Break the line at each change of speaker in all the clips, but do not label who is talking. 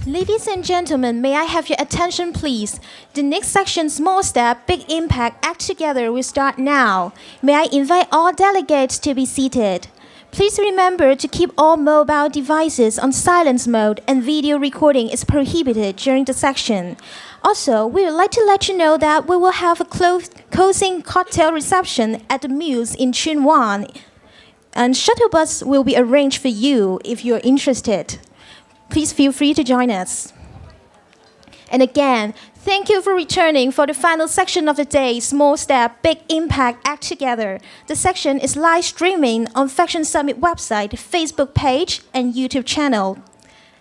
Ladies and gentlemen, may I have your attention please? The next section, Small Step, Big Impact, Act Together, will start now. May I invite all delegates to be seated. Please remember to keep all mobile devices on silence mode and video recording is prohibited during the section. Also, we would like to let you know that we will have a closing cocktail reception at the Muse in Tsuen Wan, and shuttle bus will be arranged for you if you're interested. Please feel free to join us. And again, thank you for returning for the final section of the day, Small Step, Big Impact, Act Together. The section is live streaming on Fashion Summit website, Facebook page, and YouTube channel.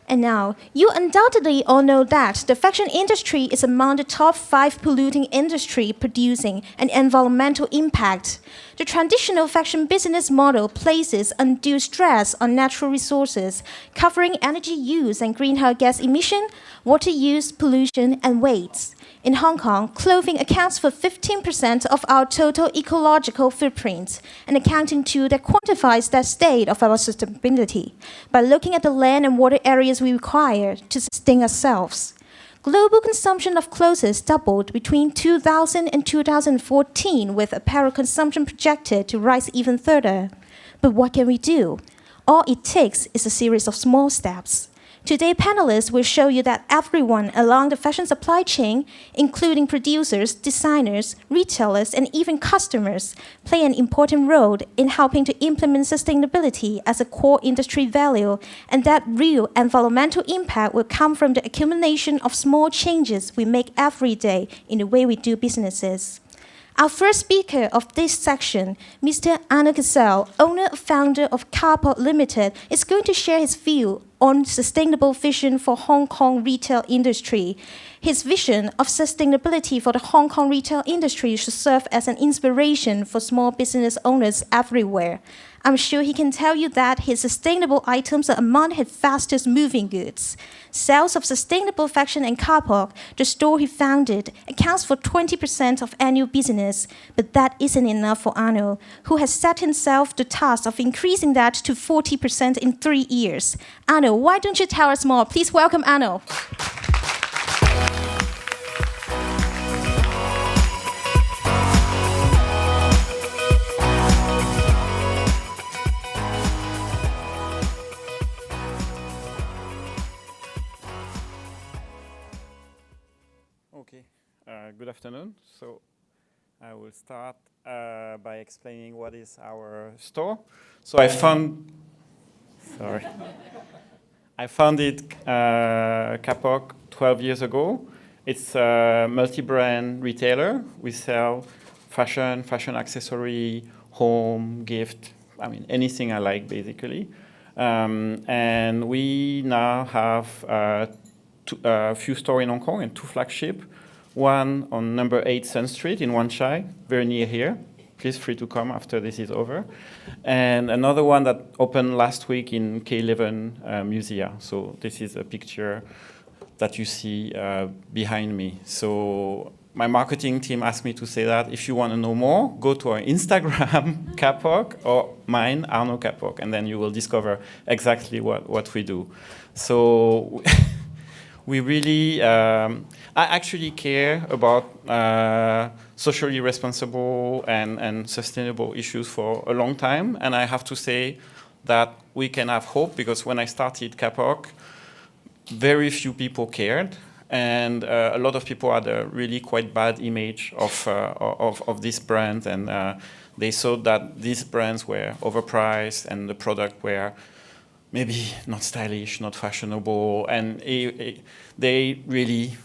And now, you undoubtedly all know that the fashion industry is among the top 5 polluting industry producing an environmental impact. The traditional fashion business model places undue stress on natural resources, covering energy use and greenhouse gas emission, water use, pollution, and waste. In Hong Kong, clothing accounts for 15% of our total ecological footprint, an accounting tool that quantifies the state of our sustainability by looking at the land and water areas we require to sustain ourselves. Global consumption of clothes doubled between 2000 and 2014, with apparel consumption projected to rise even further. But what can we do? All it takes is a series of small steps. Today, panelists will show you that everyone along the fashion supply chain, including producers, designers, retailers, and even customers, play an important role in helping to implement sustainability as a core industry value, and that real environmental impact will come from the accumulation of small changes we make every day in the way we do businesses. Our first speaker of this section, Mr. Arnault Castel, owner and founder of Kapok Limited, is going to share his view on sustainable vision for Hong Kong retail industry. His vision of sustainability for the Hong Kong retail industry should serve as an inspiration for small business owners everywhere. I'm sure he can tell you that his sustainable items are among his fastest moving goods. Sales of sustainable fashion and Kapok, the store he founded, accounts for 20% of annual business. But that isn't enough for Arnault, who has set himself the task of increasing that to 40% in 3 years. Arnault, why don't you tell us more? Please welcome Arnault.
Okay, good afternoon. So I will start by explaining what is our store. So I founded Kapok 12 years ago. It's a multi-brand retailer. We sell fashion accessory, home, gift, I mean, anything I like, basically. And we now have a few stores in Hong Kong and 2 flagships. One on number 8 Sun Street in Wan Chai, very near here. Please free to come after this is over. And another one that opened last week in K11 Museum. So this is a picture that you see behind me. So my marketing team asked me to say that if you want to know more, go to our Instagram, Kapok, or mine, Arnault Kapok, and then you will discover exactly what we do. So we really, I actually care about socially responsible and sustainable issues for a long time. And I have to say that we can have hope, because when I started Kapok, very few people cared. And a lot of people had a really quite bad image of this brand. And they thought that these brands were overpriced and the product were maybe not stylish, not fashionable. And they really,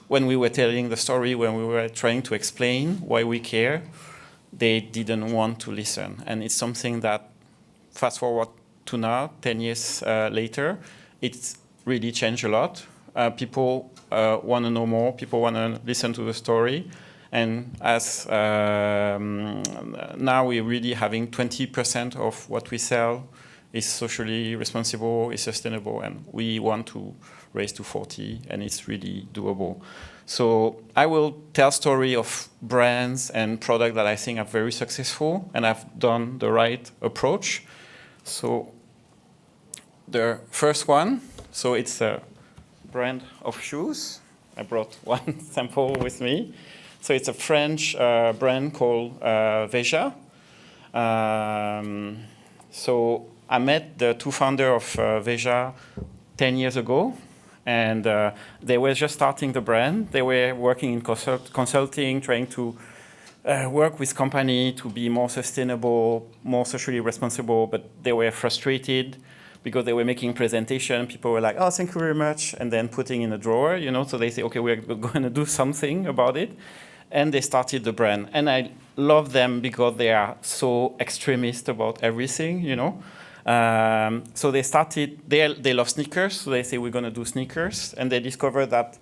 when we were telling the story, when we were trying to explain why we care, they didn't want to listen. And it's something that, fast forward to now, 10 years later, it's really changed a lot. People want to know more, people want to listen to the story. And as now we're really having 20% of what we sell is socially responsible, is sustainable, and we want to raise to 40, and it's really doable. So I will tell story of brands and products that I think are very successful and have done the right approach. So the first one, so it's a brand of shoes. I brought one sample with me. So it's a French brand called Veja. So I met the two founders of Veja 10 years ago, and they were just starting the brand. They were working in consulting, trying to work with company to be more sustainable, more socially responsible, but they were frustrated because they were making presentation. People were like, oh, thank you very much, and then putting in a drawer, you know, so they say, okay, we're going to do something about it. And they started the brand. And I love them because they are so extremist about everything, you know. So they started, they love sneakers, so they say we're going to do sneakers. And they discovered that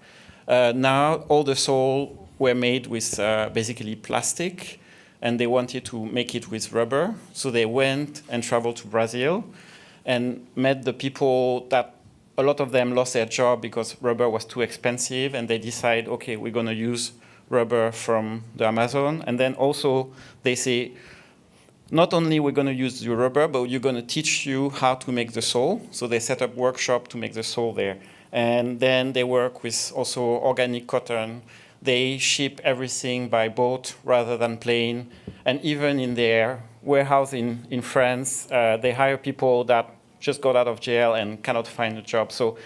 now all the soles were made with basically plastic, and they wanted to make it with rubber. So they went and traveled to Brazil and met the people that a lot of them lost their job because rubber was too expensive, and they decide, okay, we're going to use rubber from the Amazon. And then also they say, not only we're going to use the rubber, but we're going to teach you how to make the sole. So they set up workshop to make the sole there. And then they work with also organic cotton. They ship everything by boat rather than plane. And even in their warehouse in France, they hire people that just got out of jail and cannot find a job. So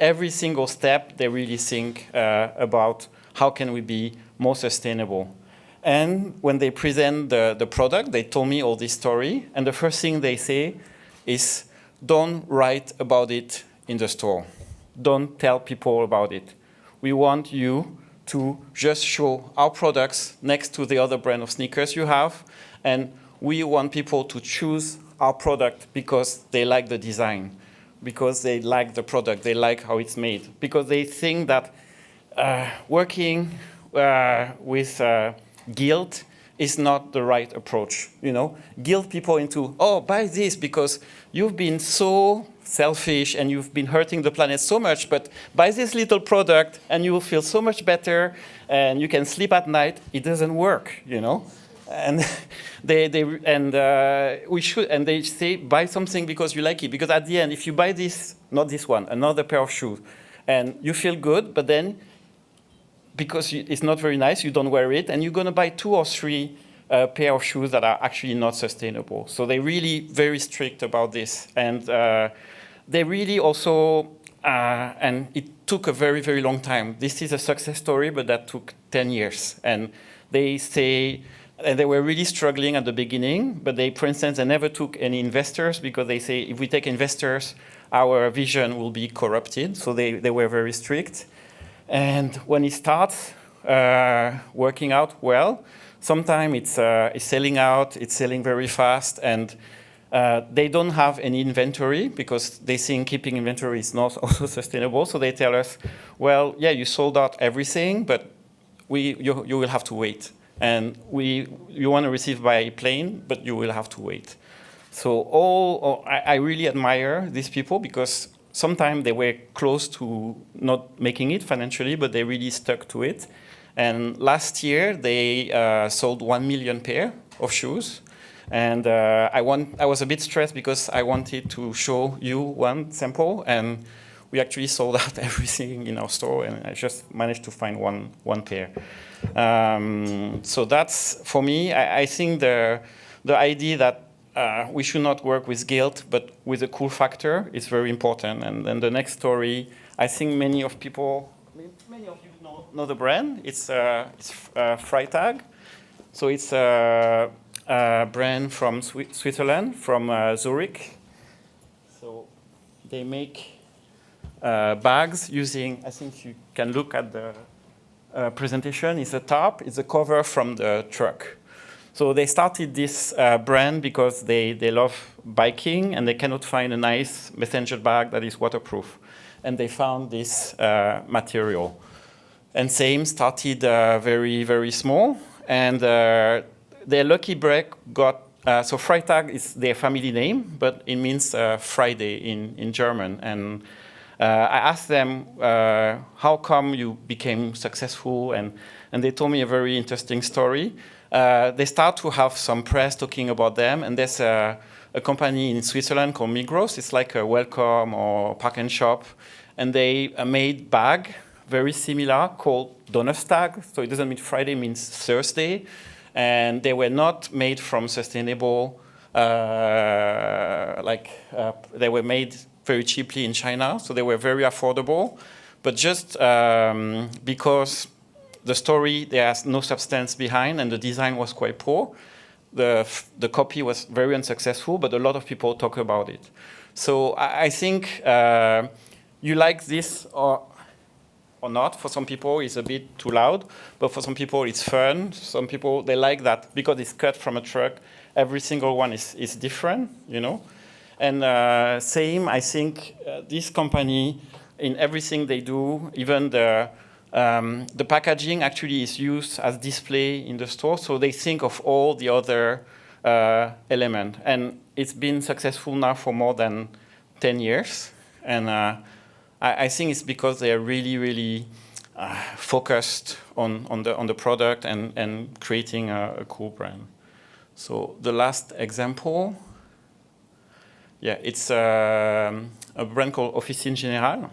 every single step, they really think about how can we be more sustainable. And when they present the product, they told me all this story. And the first thing they say is, don't write about it in the store. Don't tell people about it. We want you to just show our products next to the other brand of sneakers you have. And we want people to choose our product because they like the design, because they like the product, they like how it's made, because they think that working with guilt is not the right approach. You know, guilt people into, oh, buy this because you've been so selfish and you've been hurting the planet so much, but buy this little product and you will feel so much better and you can sleep at night. It doesn't work, you know. And they say buy something because you like it, because at the end, if you buy this, not this one, another pair of shoes, and you feel good, but then because it's not very nice, you don't wear it, and you're going to buy 2 or 3 pair of shoes that are actually not sustainable. So they're really very strict about this. And they really also, and it took a very, very long time. This is a success story, but that took 10 years. And they say, and they were really struggling at the beginning, but they, for instance, they never took any investors because they say, if we take investors, our vision will be corrupted. So they were very strict. And when it starts working out well, sometimes it's selling out, it's selling very fast, and they don't have any inventory because they think keeping inventory is not also sustainable. So they tell us, well, yeah, you sold out everything, but you will have to wait. And you want to receive by plane, but you will have to wait. So I really admire these people because sometimes they were close to not making it financially, but they really stuck to it. And last year, they sold 1 million pair of shoes. And I was a bit stressed because I wanted to show you one sample. And we actually sold out everything in our store. And I just managed to find one pair. So that's, for me, I think the idea that we should not work with guilt, but with a cool factor is very important. And then the next story, I think many of you know the brand. It's Freitag. So it's a brand from Switzerland, from Zurich. So they make bags using, I think you can look at the presentation. It's a top, it's a cover from the truck. So they started this brand because they love biking and they cannot find a nice messenger bag that is waterproof. And they found this material. And same started very, very small. And their lucky break got so Freitag is their family name, but it means Friday in German. And I asked them, how come you became successful? And they told me a very interesting story. They start to have some press talking about them, and there's a company in Switzerland called Migros. It's like a Welcome or Park and Shop, and they made bag very similar called Donnerstag. So it doesn't mean Friday, it means Thursday, and they were not made from sustainable. They were made very cheaply in China, so they were very affordable. But just because the story, there's no substance behind, and the design was quite poor, the copy was very unsuccessful, but a lot of people talk about it. So I think you like this or not. For some people, it's a bit too loud, but for some people, it's fun. Some people, they like that because it's cut from a truck. Every single one is different, you know. And same, I think this company, in everything they do, even the packaging actually is used as display in the store. So they think of all the other elements. And it's been successful now for more than 10 years. And I think it's because they are really, really focused on the product and creating a cool brand. So the last example, yeah, it's a brand called Officine Générale.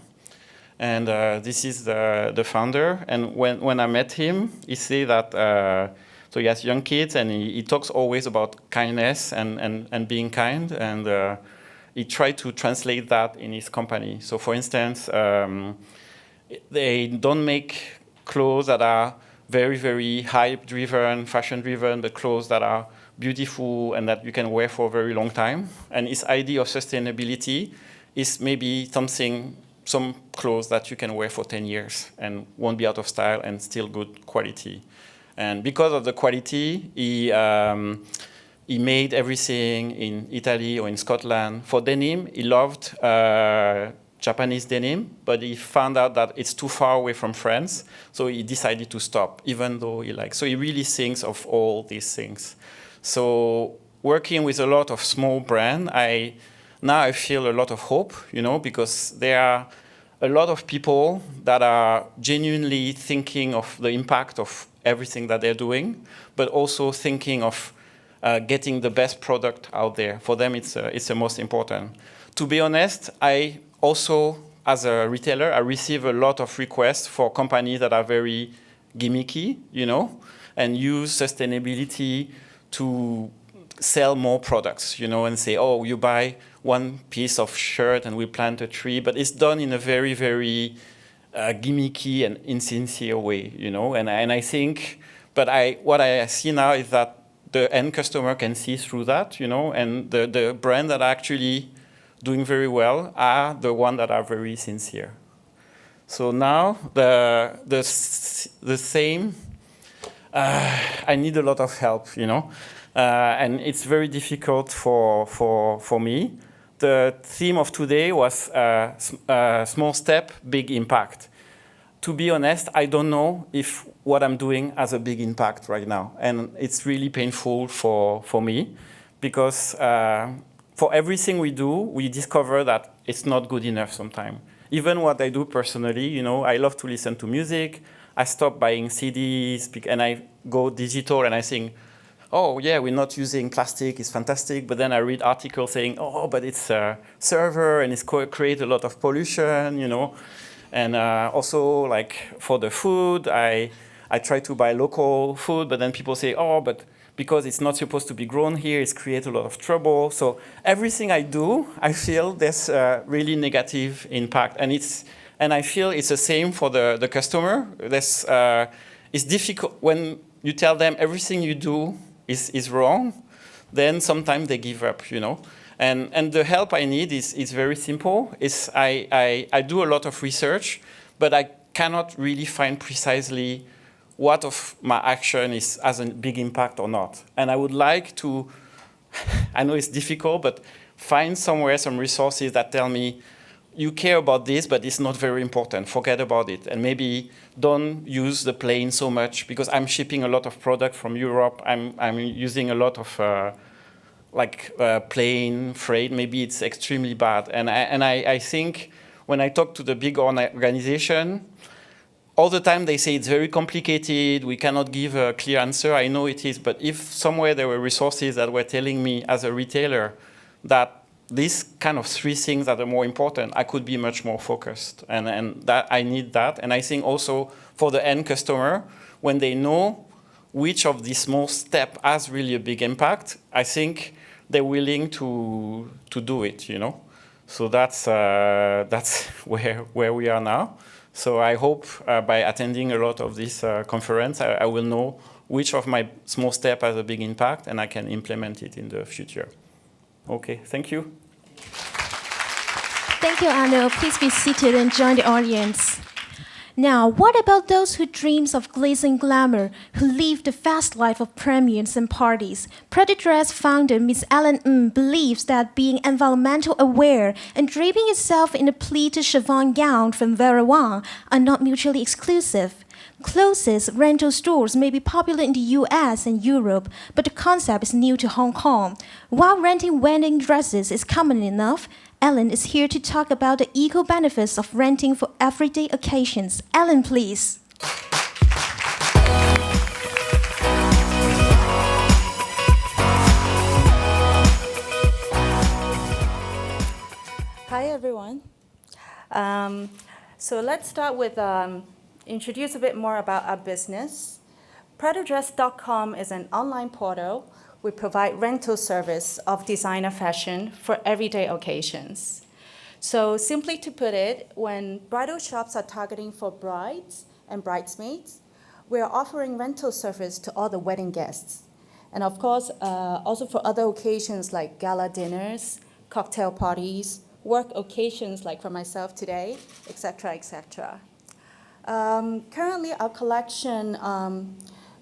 And this is the founder. And when I met him, he said that, so he has young kids, and he talks always about kindness and being kind. And he tried to translate that in his company. So for instance, they don't make clothes that are very, very hype-driven, fashion-driven, but clothes that are beautiful and that you can wear for a very long time. And his idea of sustainability is maybe some clothes that you can wear for 10 years and won't be out of style and still good quality. And because of the quality, he made everything in Italy or in Scotland. For denim, he loved Japanese denim, but he found out that it's too far away from France, so he decided to stop, even though he likes. So he really thinks of all these things. So working with a lot of small brands, now I feel a lot of hope, you know, because there are a lot of people that are genuinely thinking of the impact of everything that they're doing, but also thinking of getting the best product out there. For them, it's the most important. To be honest, I also, as a retailer, I receive a lot of requests for companies that are very gimmicky, you know, and use sustainability to sell more products, you know, and say, oh, you buy one piece of shirt and we plant a tree, but it's done in a very, very gimmicky and insincere way, you know. And I think, but what I see now is that the end customer can see through that, you know, and the brands that are actually doing very well are the ones that are very sincere. So now the same, I need a lot of help, you know, and it's very difficult for me. The theme of today was small step, big impact. To be honest, I don't know if what I'm doing has a big impact right now. And it's really painful for me because for everything we do, we discover that it's not good enough sometimes. Even what I do personally, you know, I love to listen to music. I stop buying CDs and I go digital and I think, oh, yeah, we're not using plastic, it's fantastic. But then I read articles saying, oh, but it's a server and it's create a lot of pollution, you know. And also, like, for the food, I try to buy local food, but then people say, oh, but because it's not supposed to be grown here, it's create a lot of trouble. So everything I do, I feel there's a really negative impact. And I feel it's the same for the customer. It's difficult when you tell them everything you do is wrong, then sometimes they give up, you know. And the help I need is very simple. I do a lot of research, but I cannot really find precisely what of my action has a big impact or not. And I would like to, I know it's difficult, but find somewhere some resources that tell me, you care about this, but it's not very important. Forget about it. And maybe don't use the plane so much because I'm shipping a lot of product from Europe. I'm using a lot of like plane, freight, maybe it's extremely bad. And I think when I talk to the big organization, all the time they say it's very complicated, we cannot give a clear answer. I know it is, but if somewhere there were resources that were telling me as a retailer that these kind of three things that are more important, I could be much more focused. And that I need that. And I think also for the end customer, when they know which of these small steps has really a big impact, I think they're willing to do it, you know. So that's where we are now. So I hope by attending a lot of this conference, I will know which of my small steps has a big impact and I can implement it in the future. Okay, thank you.
Thank you, Arnault. Please be seated and join the audience. Now, what about those who dreams of glitz and glamour, who live the fast life of premiums and parties? PRET-A-DRESS founder Ms. Ellen Ng believes that being environmental aware and draping itself in a pleated chiffon gown from Vera Wong are not mutually exclusive. Clothes rental stores may be popular in the US and Europe, but the concept is new to Hong Kong. While renting wedding dresses is common enough, Ellen is here to talk about the eco-benefits of renting for everyday occasions. Ellen, please.
Hi, everyone. So let's start with introduce a bit more about our business. PRET-A-DRESS.COM is an online portal. We provide rental service of designer fashion for everyday occasions. So simply to put it, when bridal shops are targeting for brides and bridesmaids, we are offering rental service to all the wedding guests. And of course, also for other occasions like gala dinners, cocktail parties, work occasions like for myself today, etc., etc. Currently, our collection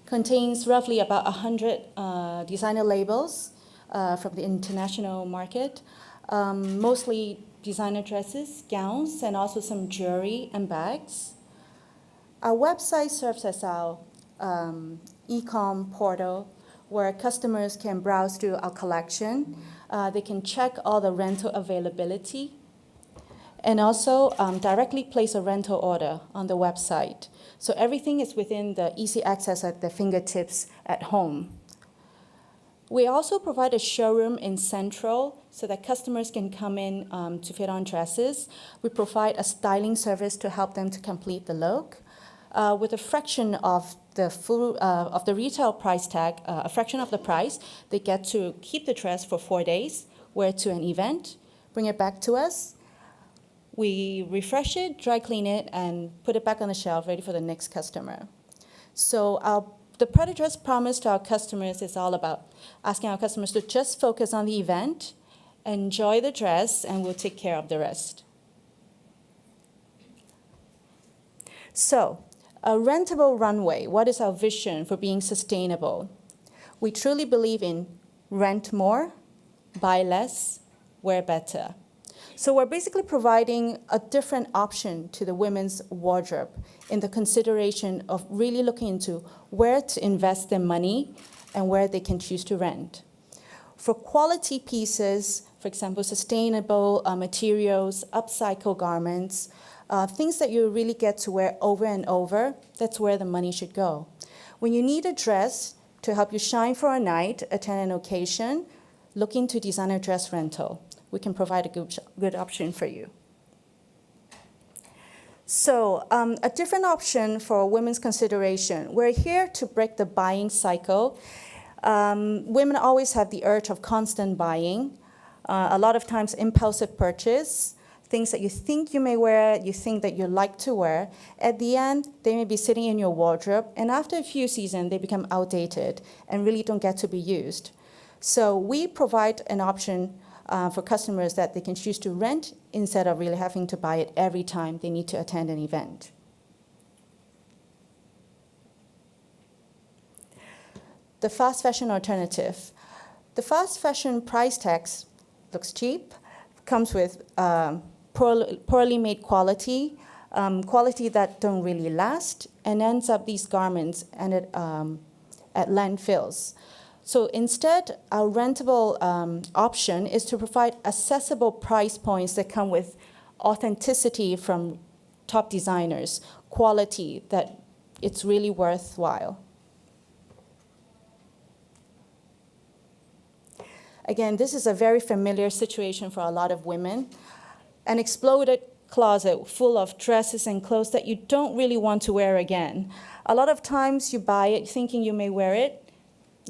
contains roughly about 100 designer labels from the international market, mostly designer dresses, gowns, and also some jewelry and bags. Our website serves as our e-com portal where customers can browse through our collection. They can check all the rental availability and also directly place a rental order on the website. So everything is within the easy access at their fingertips at home. We also provide a showroom in Central so that customers can come in to fit on dresses. We provide a styling service to help them to complete the look. With a fraction of the retail price tag, a fraction of the price, they get to keep the dress for 4 days, wear it to an event, bring it back to us. We refresh it, dry clean it, and put it back on the shelf, ready for the next customer. So the PRET-A-DRESS promise to our customers is all about asking our customers to just focus on the event, enjoy the dress, and we'll take care of the rest. So, a rentable runway, what is our vision for being sustainable? We truly believe in rent more, buy less, wear better. So we're basically providing a different option to the women's wardrobe in the consideration of really looking into where to invest their money and where they can choose to rent. For quality pieces, for example, sustainable materials, upcycle garments, things that you really get to wear over and over, that's where the money should go. When you need a dress to help you shine for a night, attend an occasion, look into designer dress rental. We can provide a good option for you. So a different option for women's consideration. We're here to break the buying cycle. Women always have the urge of constant buying, a lot of times impulsive purchase, things that you think you may wear, you think that you like to wear. At the end, they may be sitting in your wardrobe, and after a few seasons, they become outdated and really don't get to be used. So we provide an option for customers that they can choose to rent instead of really having to buy it every time they need to attend an event. The fast fashion alternative. The fast fashion price tags looks cheap, comes with poorly made quality, quality that don't really last, and ends up these garments and at landfills. So instead, our rentable option is to provide accessible price points that come with authenticity from top designers, quality that it's really worthwhile. Again, this is a very familiar situation for a lot of women. An exploded closet full of dresses and clothes that you don't really want to wear again. A lot of times you buy it thinking you may wear it,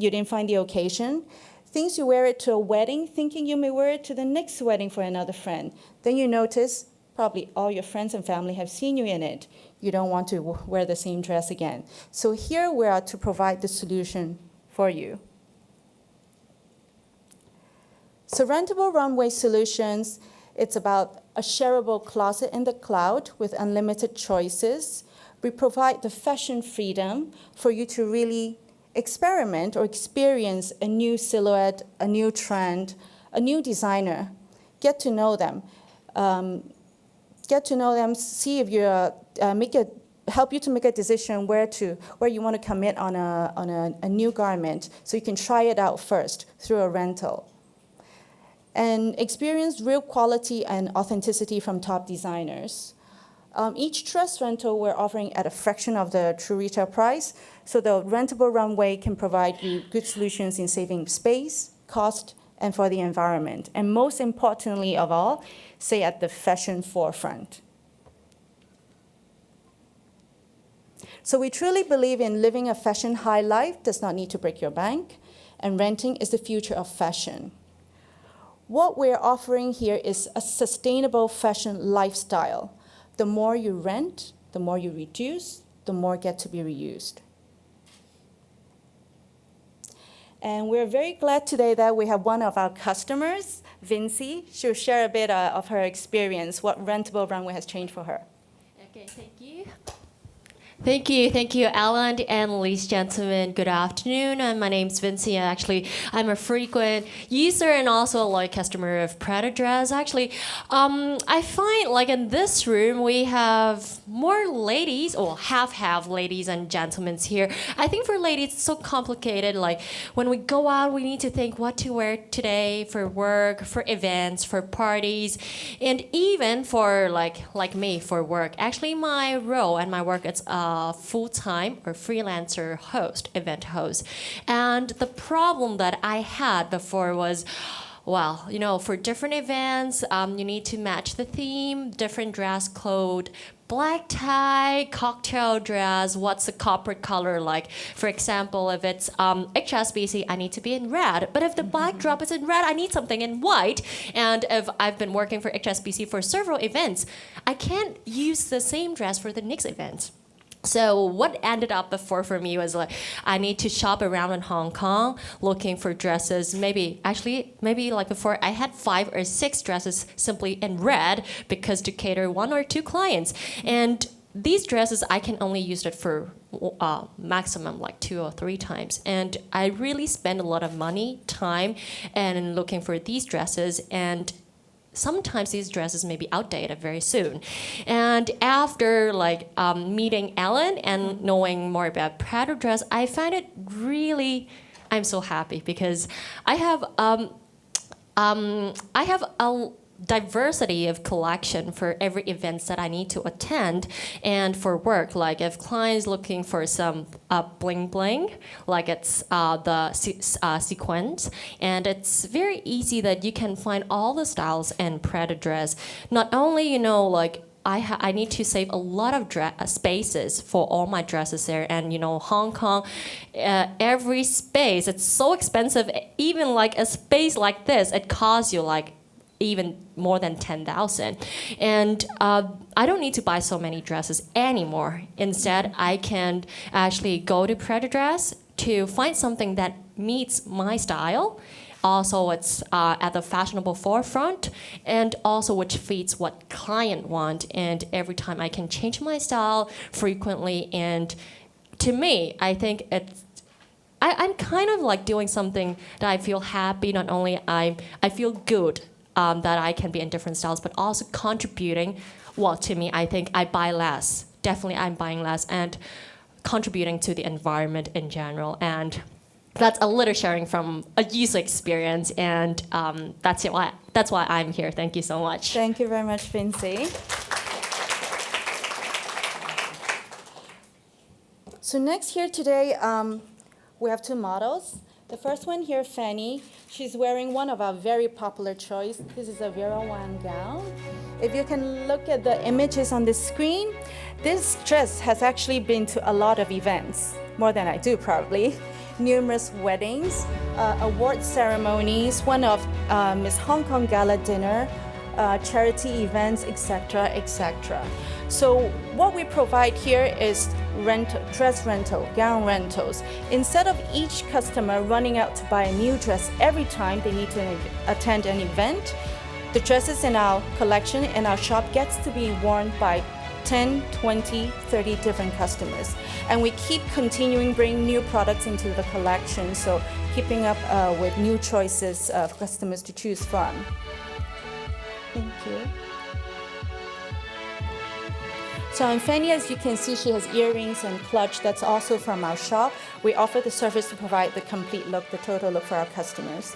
you didn't find the occasion. Things you wear it to a wedding thinking you may wear it to the next wedding for another friend. Then you notice probably all your friends and family have seen you in it. You don't want to wear the same dress again. So here we are to provide the solution for you. So Rentable Runway Solutions, it's about a shareable closet in the cloud with unlimited choices. We provide the fashion freedom for you to really experiment or experience a new silhouette, a new trend, a new designer. Get to know them. See if you help you to make a decision where you want to commit on a new garment, so you can try it out first through a rental. And experience real quality and authenticity from top designers. Each dress rental we're offering at a fraction of the true retail price, so the Rentable Runway can provide you good solutions in saving space, cost, and for the environment. And most importantly of all, stay at the fashion forefront. So we truly believe in living a fashion high life does not need to break your bank, and renting is the future of fashion. What we're offering here is a sustainable fashion lifestyle. The more you rent, the more you reduce, the more get to be reused. And we're very glad today that we have one of our customers, Vinci. She'll share a bit of her experience, what Rentable Runway has changed for her.
Okay, thank you. Thank you, Ellen and ladies and gentlemen. Good afternoon. My name's Vinci. Actually, I'm a frequent user and also a loyal customer of PRET-A-DRESS. Actually, I find like in this room we have more ladies, or have ladies and gentlemen here. I think for ladies it's so complicated. Like when we go out, we need to think what to wear today for work, for events, for parties, and even for like me for work. Actually, my role and my work it's full-time or freelancer host, event host. And the problem that I had before was, well, you know, for different events, you need to match the theme, different dress code, black tie, cocktail dress, what's the corporate color like? For example, if it's HSBC, I need to be in red. But if the backdrop is in red, I need something in white. And if I've been working for HSBC for several events, I can't use the same dress for the next event. So what ended up before for me was like I need to shop around in Hong Kong looking for dresses. Maybe like before I had 5 or 6 dresses simply in red because to cater 1 or 2 clients. And these dresses I can only use it for maximum like 2 or 3 times. And I really spend a lot of money, time, and looking for these dresses. And sometimes these dresses may be outdated very soon. And after meeting Ellen and knowing more about PRET-A-DRESS, I find it really, I'm so happy because I have a diversity of collection for every event that I need to attend. And for work, like if clients looking for some bling bling, like it's the sequence, and it's very easy that you can find all the styles in PRET-A-DRESS. Not only, you know, like I need to save a lot of spaces for all my dresses there. And, you know, Hong Kong, every space, it's so expensive. Even like a space like this, it costs you like even more than 10,000. And I don't need to buy so many dresses anymore. Instead, I can actually go to PRET-A-DRESS to find something that meets my style. Also, it's at the fashionable forefront, and also which fits what client want. And every time I can change my style frequently. And to me, I think I'm kind of like doing something that I feel happy. Not only I feel good that I can be in different styles, but also contributing. Well, to me, I think I buy less. Definitely, I'm buying less and contributing to the environment in general. And that's a little sharing from a user experience, and that's why I'm here. Thank you so much.
Thank you very much, Vinci. So next here today, we have two models. The first one here, Fanny, she's wearing one of our very popular choice. This is a Vera Wang gown. If you can look at the images on the screen, this dress has actually been to a lot of events, more than I do probably. Numerous weddings, award ceremonies, one of Miss Hong Kong Gala dinner, charity events, etc., etc. So what we provide here is dress rental, gown rentals. Instead of each customer running out to buy a new dress every time they need to attend an event, the dresses in our collection in our shop gets to be worn by 10, 20, 30 different customers. And we keep continuing bringing new products into the collection, so keeping up with new choices of customers to choose from. Thank you. So on Fanny, as you can see, she has earrings and clutch. That's also from our shop. We offer the service to provide the complete look, the total look for our customers.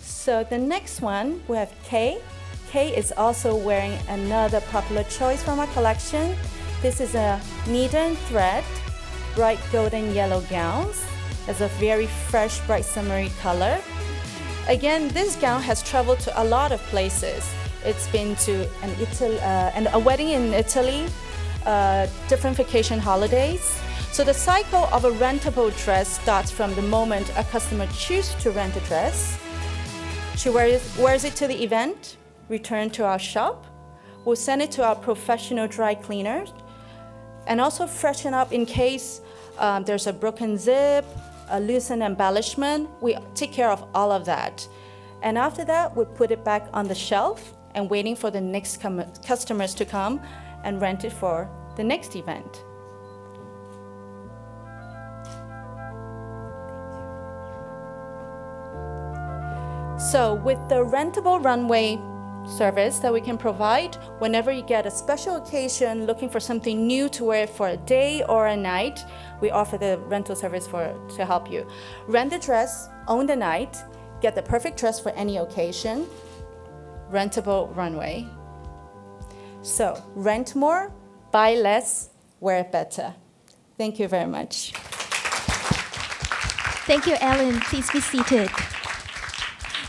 So the next one, we have Kay. Kay is also wearing another popular choice from our collection. This is a needle and thread, bright golden yellow gowns. It's a very fresh, bright summery color. Again, this gown has traveled to a lot of places. It's been to a wedding in Italy, different vacation holidays. So the cycle of a rentable dress starts from the moment a customer chooses to rent a dress. She wears it to the event, return to our shop. We'll send it to our professional dry cleaners, and also freshen up in case there's a broken zip, a loosened embellishment. We take care of all of that. And after that, we put it back on the shelf and waiting for the next customers to come and rent it for the next event. So with the Rentable Runway service that we can provide, whenever you get a special occasion looking for something new to wear for a day or a night, we offer the rental service to help you. Rent the dress, own the night, get the perfect dress for any occasion. Rentable Runway. So rent more, buy less, wear better. Thank you very much.
Thank you, Ellen. Please be seated.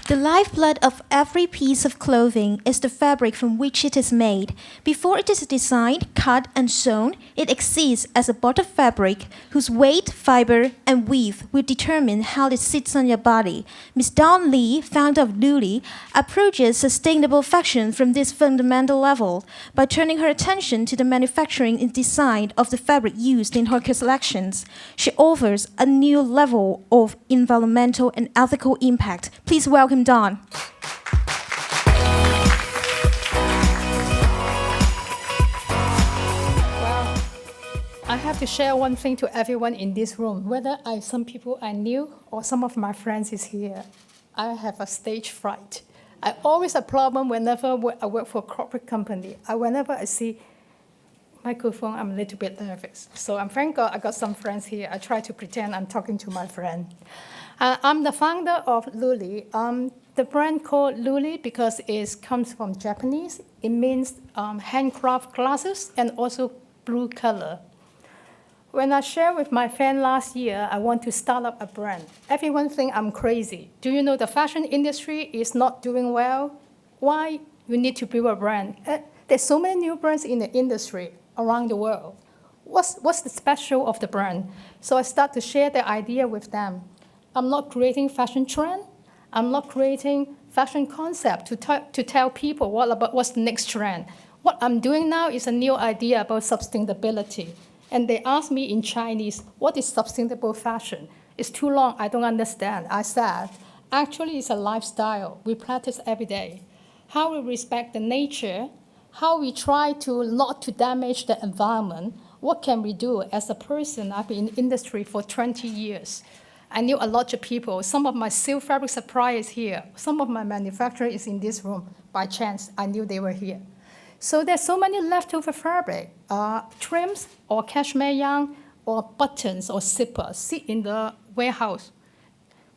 The lifeblood of every piece of clothing is the fabric from which it is made. Before it is designed, cut, and sewn, it exists as a bought fabric whose weight, fiber, and width will determine how it sits on your body. Ms. Dawn Lee, founder of Ruri, approaches sustainable fashion from this fundamental level by turning her attention to the manufacturing and design of the fabric used in her collections. She offers a new level of environmental and ethical impact. Please welcome Dawn.
I have to share one thing to everyone in this room, whether some people I knew or some of my friends is here. I have a stage fright. I always have a problem whenever I work for a corporate company. Whenever I see microphone, I'm a little bit nervous. So thank God I got some friends here. I try to pretend I'm talking to my friend. I'm the founder of Ruri. The brand called Ruri because it comes from Japanese. It means handcraft glasses and also blue color. When I shared with my friend last year, I want to start up a brand. Everyone thinks I'm crazy. Do you know the fashion industry is not doing well? Why you need to build a brand? There's so many new brands in the industry around the world. What's the special of the brand? So I start to share the idea with them. I'm not creating fashion trend. I'm not creating fashion concept to tell people what's the next trend. What I'm doing now is a new idea about sustainability. And they asked me in Chinese, what is sustainable fashion? It's too long, I don't understand. I said, actually it's a lifestyle we practice every day. How we respect the nature, how we try to not to damage the environment. What can we do as a person? I've been in the industry for 20 years. I knew a lot of people. Some of my silk fabric suppliers here. Some of my manufacturer is in this room. By chance, I knew they were here. So there's so many leftover fabric, trims or cashmere yarn or buttons or zippers sit in the warehouse.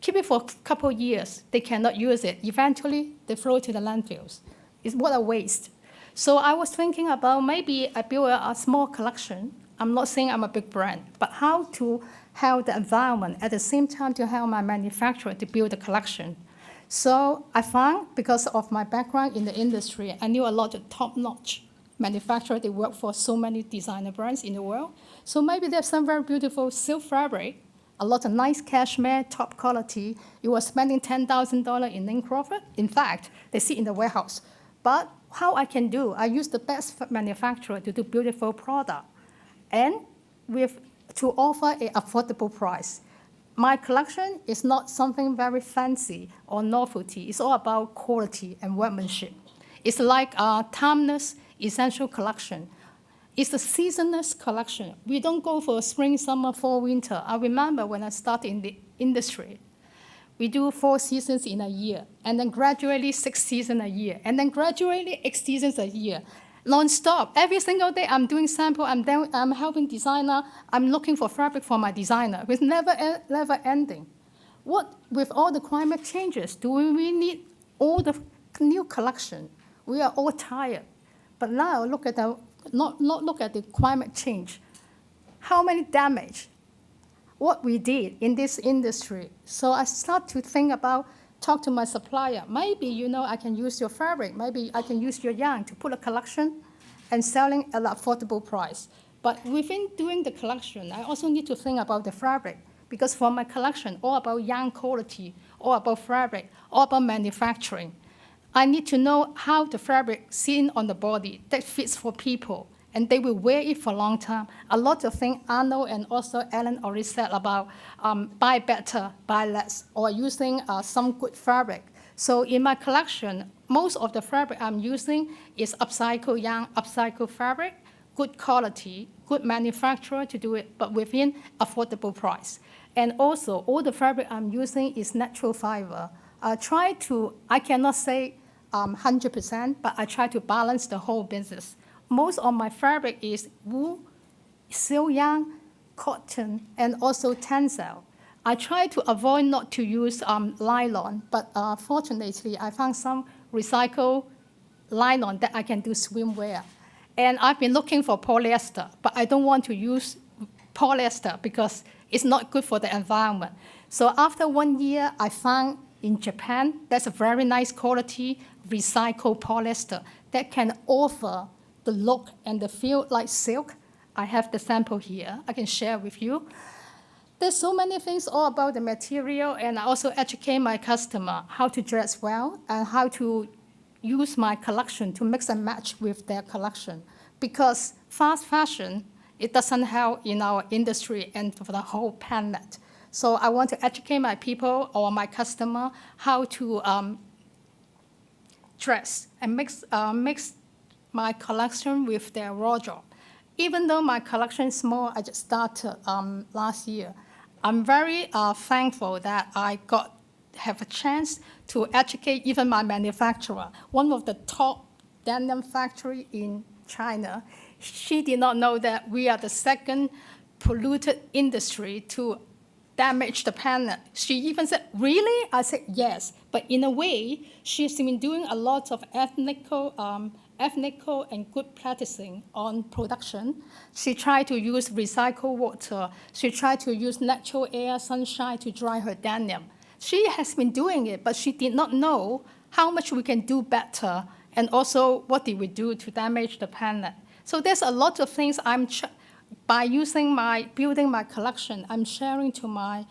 Keep it for a couple of years. They cannot use it. Eventually, they throw it to the landfills. It's what a waste. So I was thinking about maybe I build a small collection. I'm not saying I'm a big brand, but how to help the environment at the same time to help my manufacturer to build a collection. So I found, because of my background in the industry, I knew a lot of top-notch manufacturers. They work for so many designer brands in the world. So maybe there's some very beautiful silk fabric, a lot of nice cashmere, top quality. You were spending $10,000 in Lane Crawford. In fact, they sit in the warehouse. But how I can do, I use the best manufacturer to do beautiful product and to offer an affordable price. My collection is not something very fancy or novelty. It's all about quality and workmanship. It's like a timeless, essential collection. It's a seasonless collection. We don't go for spring, summer, fall, winter. I remember when I started in the industry, we do 4 seasons in a year, and then gradually 6 seasons a year, and then gradually 8 seasons a year. Non-stop. Every single day I'm doing sample, I'm helping designer, I'm looking for fabric for my designer. It's never ending. What, with all the climate changes, do we need all the new collection? We are all tired. But now look at look at the climate change. How many damage? What we did in this industry. So I start to think about, talk to my supplier. Maybe, I can use your fabric. Maybe I can use your yarn to put a collection and selling at an affordable price. But within doing the collection, I also need to think about the fabric, because for my collection, all about yarn quality, all about fabric, all about manufacturing. I need to know how the fabric seen on the body that fits for people, and they will wear it for a long time. A lot of things Arnault and also Ellen already said about buy better, buy less, or using some good fabric. So in my collection, most of the fabric I'm using is upcycle yarn, upcycle fabric, good quality, good manufacturer to do it, but within affordable price. And also, all the fabric I'm using is natural fiber. I cannot say 100%, but I try to balance the whole business. Most of my fabric is wool, silk yarn, cotton, and also tencel. I try to avoid not to use nylon, but fortunately, I found some recycled nylon that I can do swimwear. And I've been looking for polyester, but I don't want to use polyester because it's not good for the environment. So after 1 year, I found in Japan, there's a very nice quality recycled polyester that can offer the look and the feel like silk. I have the sample here. I can share with you. There's so many things all about the material, and I also educate my customer how to dress well and how to use my collection to mix and match with their collection. Because fast fashion, it doesn't help in our industry and for the whole planet. So I want to educate my people or my customer how to dress and mix my collection with their wardrobe. Even though my collection is small, I just started last year. I'm very thankful that I have a chance to educate even my manufacturer, one of the top denim factory in China. She did not know that we are the second polluted industry to damage the planet. She even said, really? I said, yes. But in a way, she's been doing a lot of ethnical and good practicing on production. She tried to use recycled water. She tried to use natural air, sunshine to dry her denim. She has been doing it, but she did not know how much we can do better, and also what did we do to damage the planet. So there's a lot of things by building my collection, I'm sharing to my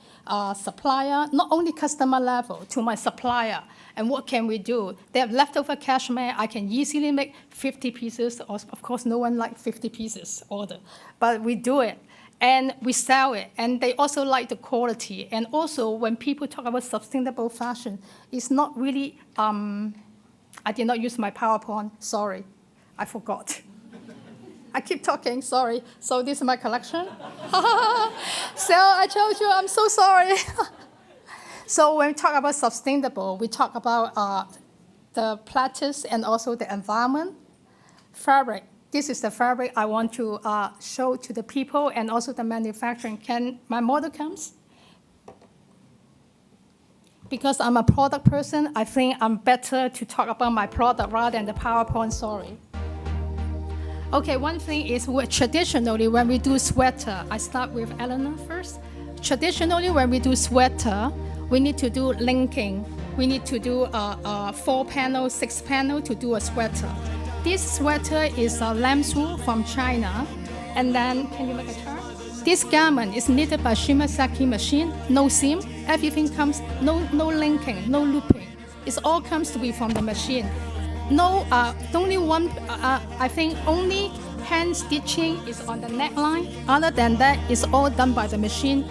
supplier, not only customer level, to my supplier. And what can we do? They have leftover cashmere. I can easily make 50 pieces. Of course, no one likes 50 pieces order, but we do it. And we sell it. And they also like the quality. And also, when people talk about sustainable fashion, it's not really, I did not use my PowerPoint. Sorry, I forgot. I keep talking, sorry. So this is my collection. So I told you, I'm so sorry. So when we talk about sustainable, we talk about the platters and also the environment, fabric, this is the fabric I want to show to the people and also the manufacturing. Can my model comes? Because I'm a product person, I think I'm better to talk about my product rather than the PowerPoint, sorry. Okay, one thing is traditionally when we do sweater, I start with Eleanor first. Traditionally when we do sweater, we need to do linking. We need to do 4 panel, 6 panel to do a sweater. This sweater is a lambswool from China. And then, can you make a turn? This garment is knitted by Shimasaki machine, no seam, everything comes, no linking, no looping. It all comes to be from the machine. No, only one, I think only hand stitching is on the neckline. Other than that, it's all done by the machine.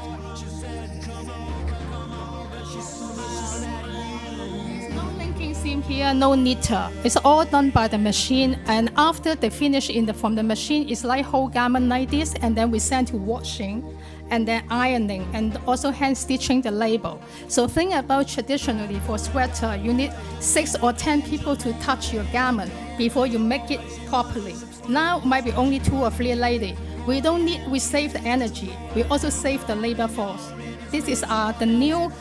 No linking seam here, no knitter. It's all done by the machine. And after they finish from the machine, it's like whole garment like this, and then we send to washing, and then ironing, and also hand stitching the label. So think about traditionally for sweater, you need 6 or 10 people to touch your garment before you make it properly. Now might be only 2 or 3 ladies. We don't need, we save the energy. We also save the labor force. This is the new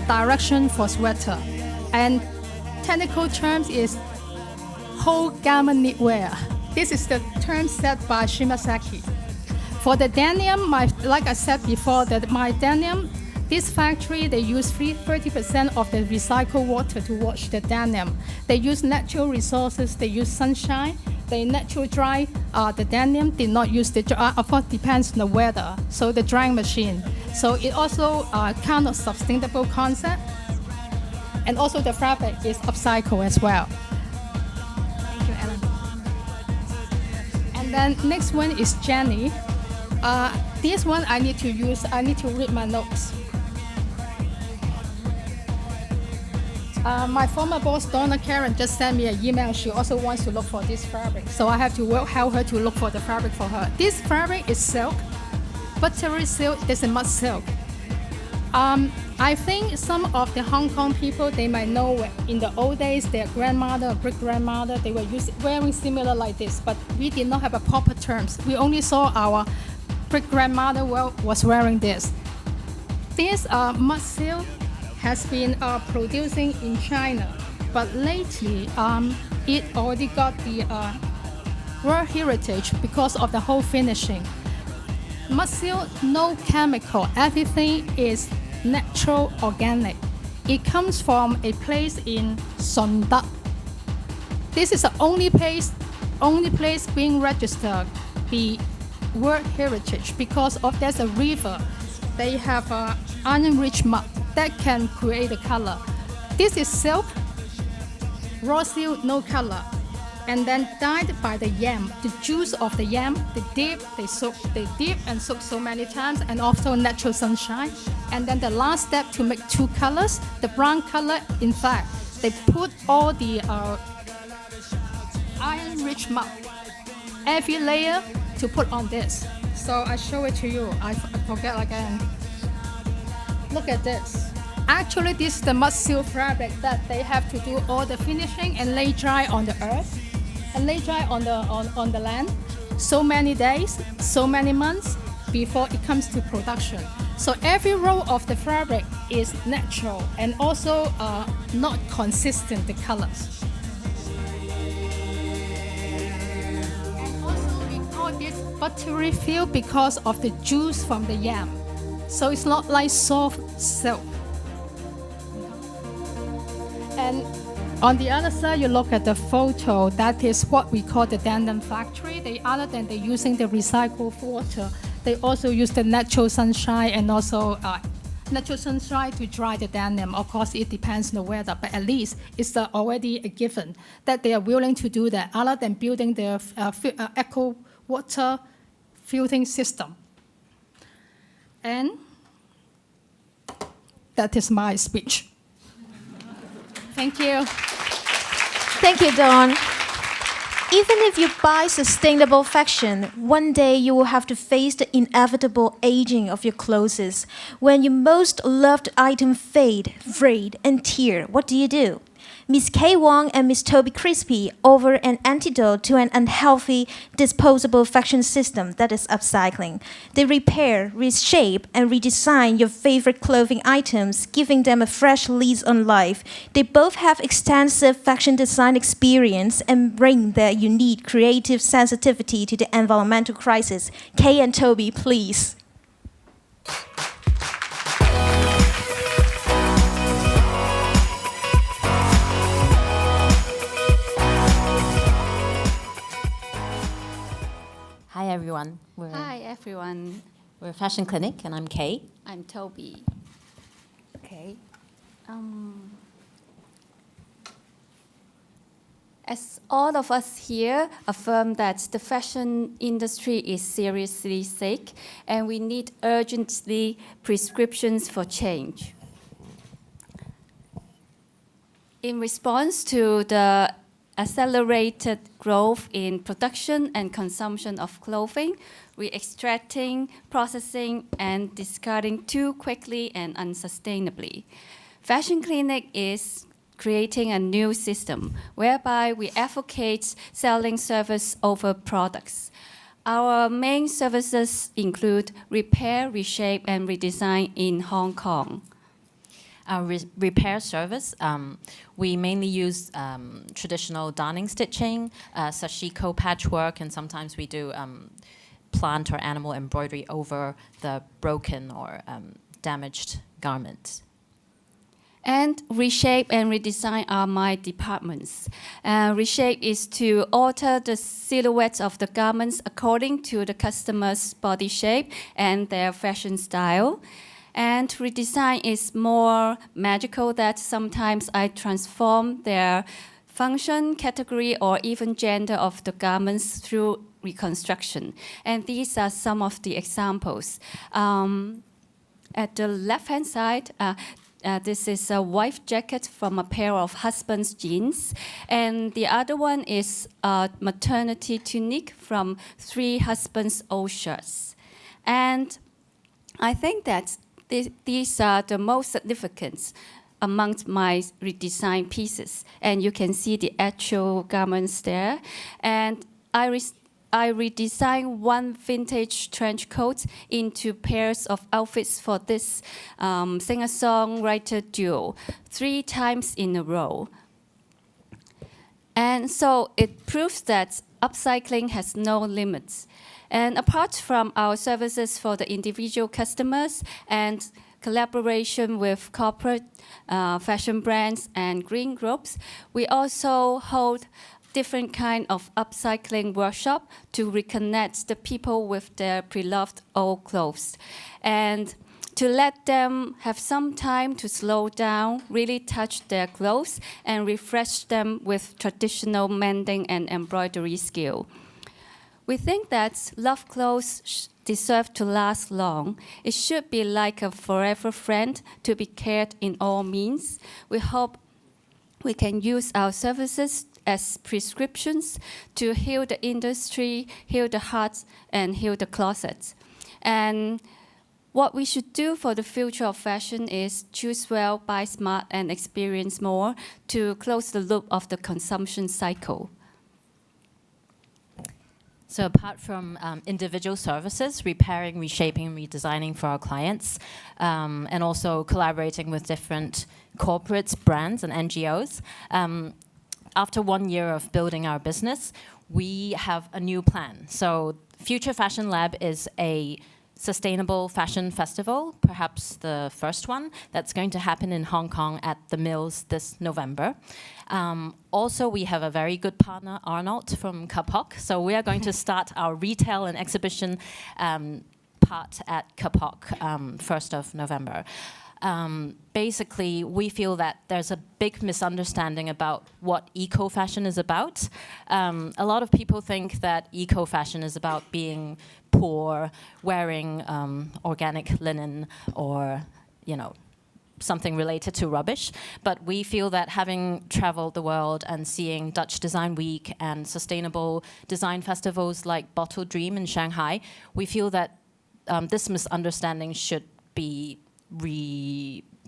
direction for sweater. And technical terms is whole garment knitwear. This is the term set by Shimasaki. For the denim, like I said before, that my denim, this factory, they use 30% of the recycled water to wash the denim. They use natural resources, they use sunshine, they natural dry the denim, did not use the dry, of course depends on the weather, so the drying machine. So it also kind of sustainable concept. And also the fabric is upcycled as well. Thank you, Ellen. And then next one is Jenny. This one I need to read my notes. My former boss, Donna Karen, just sent me an email. She also wants to look for this fabric. So I have to help her to look for the fabric for her. This fabric is silk, buttery silk, this is mud silk. I think some of the Hong Kong people, they might know in the old days, their grandmother or great-grandmother, they were wearing similar like this, but we did not have a proper terms. We only saw our great-grandmother was wearing this. This mud silk has been producing in China, but lately it already got the World Heritage because of the whole finishing. Mud silk, no chemical, everything is natural, organic. It comes from a place in Sondak. This is the only place being registered the World Heritage because of there's a river. They have iron-rich mud that can create a color. This is silk, raw silk, no color, and then dyed by the yam. The juice of the yam, they dip and soak so many times, and also natural sunshine. And then the last step to make 2 colors, the brown color, in fact, they put all the iron-rich mud, every layer to put on this. So I show it to you. I forget again. Look at this. Actually, this is the mud silk fabric that they have to do all the finishing and lay dry on the earth and lay dry on the land. So many days, so many months before it comes to production. So every row of the fabric is natural and also not consistent, the colors. And also we call this buttery feel because of the juice from the yam. So it's not like soft silk. And on the other side, you look at the photo, that is what we call the denim factory. Other than they using the recycled water, they also use the natural sunshine and also natural sunshine to dry the denim. Of course, it depends on the weather, but at least it's already a given that they are willing to do that, other than building the eco water filtering system. And that is my speech. Thank you.
Thank you, Dawn. Even if you buy sustainable fashion, one day you will have to face the inevitable aging of your clothes. When your most loved item fade, and tear, what do? Miss K. Wong and Miss Toby Crispy offer an antidote to an unhealthy, disposable fashion system that is upcycling. They repair, reshape, and redesign your favorite clothing items, giving them a fresh lease on life. They both have extensive fashion design experience and bring their unique creative sensitivity to the environmental crisis. K and Toby, please.
Hi everyone.
Hi everyone.
We're Fashion Clinic and I'm Kay.
I'm Toby. Okay. As all of us here affirm that the fashion industry is seriously sick and we need urgently prescriptions for change. In response to the accelerated growth in production and consumption of clothing, we're extracting, processing, and discarding too quickly and unsustainably. Fashion Clinic is creating a new system whereby we advocate selling service over products. Our main services include repair, reshape, and redesign in Hong Kong.
Our repair service, we mainly use traditional darning stitching, sashiko patchwork, and sometimes we do plant or animal embroidery over the broken or damaged garments.
And reshape and redesign are my departments. Reshape is to alter the silhouettes of the garments according to the customer's body shape and their fashion style. And redesign is more magical, that sometimes I transform their function, category, or even gender of the garments through reconstruction. And these are some of the examples. At the left-hand side, this is a wife jacket from a pair of husband's jeans. And the other one is a maternity tunic from 3 husbands' old shirts. And I think that these are the most significant amongst my redesigned pieces. And you can see the actual garments there. And I redesigned one vintage trench coat into pairs of outfits for this singer-songwriter duo 3 times in a row. And so it proves that upcycling has no limits. And apart from our services for the individual customers and collaboration with corporate fashion brands and green groups, we also hold different kind of upcycling workshop to reconnect the people with their beloved old clothes. And to let them have some time to slow down, really touch their clothes, and refresh them with traditional mending and embroidery skill. We think that love clothes deserve to last long. It should be like a forever friend to be cared in all means. We hope we can use our services as prescriptions to heal the industry, heal the hearts, and heal the closets. And what we should do for the future of fashion is choose well, buy smart, and experience more to close the loop of the consumption cycle.
So apart from individual services, repairing, reshaping, redesigning for our clients, and also collaborating with different corporates, brands, and NGOs, after 1 year of building our business, we have a new plan. So Future Fashion Lab is a sustainable fashion festival, perhaps the first one, that's going to happen in Hong Kong at the Mills this November. Also, we have a very good partner, Arnault from Kapok. So we are going to start our retail and exhibition part at Kapok 1st of November. Basically, we feel that there's a big misunderstanding about what eco-fashion is about. A lot of people think that eco-fashion is about being poor, wearing organic linen, or, you know, something related to rubbish. But we feel that having traveled the world and seeing Dutch Design Week and sustainable design festivals like Bottle Dream in Shanghai, we feel that this misunderstanding should be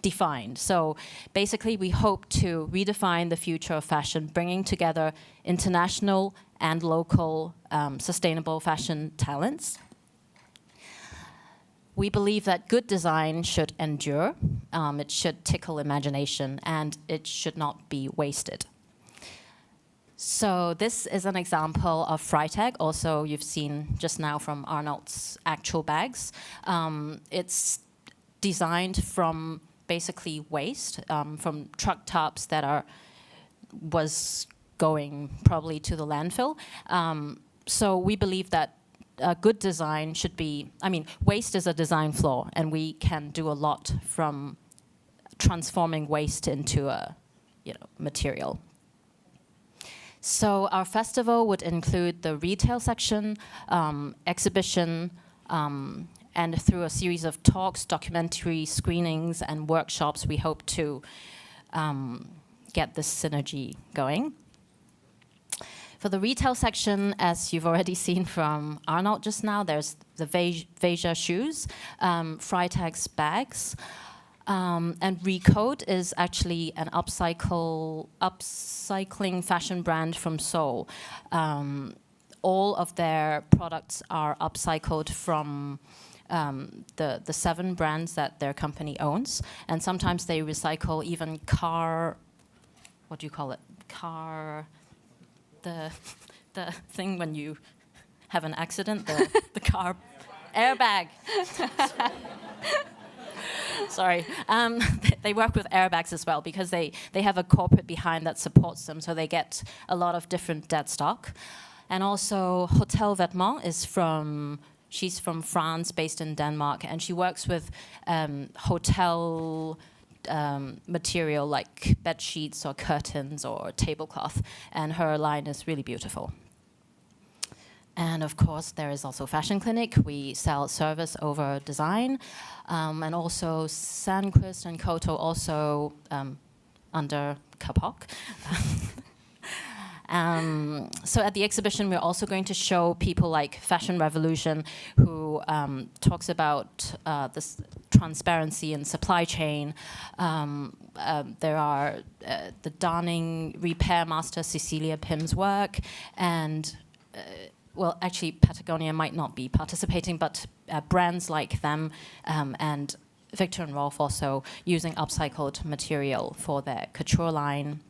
defined. So basically, we hope to redefine the future of fashion, bringing together international and local sustainable fashion talents. We believe that good design should endure, it should tickle imagination, and it should not be wasted. So this is an example of Freitag. Also, you've seen just now from Arnault's actual bags. It's designed from basically waste, from truck tops that was going probably to the landfill. So we believe that good design should be, waste is a design flaw, and we can do a lot from transforming waste into a material. So our festival would include the retail section, exhibition, and through a series of talks, documentary screenings, and workshops, we hope to get this synergy going. For the retail section, as you've already seen from Arnault just now, there's the Veja shoes, Freitag's bags, and Recode is actually an upcycling fashion brand from Seoul. All of their products are upcycled from the 7 brands that their company owns, and sometimes they recycle even what do you call it? The thing when you have an accident, the car airbag. Sorry. They work with airbags as well because they have a corporate behind that supports them, so they get a lot of different dead stock. And also Hotel Vêtements she's from France, based in Denmark, and she works with hotel material like bed sheets or curtains or tablecloth, and her line is really beautiful. And of course, there is also Fashion Clinic. We sell service over design, and also Sandquist and Koto also under Kapok. So at the exhibition, we're also going to show people like Fashion Revolution, who talks about this transparency in supply chain. There are the darning repair master Cecilia Pim's work, and well, actually, Patagonia might not be participating, but brands like them and Victor and Rolf also using upcycled material for their couture line.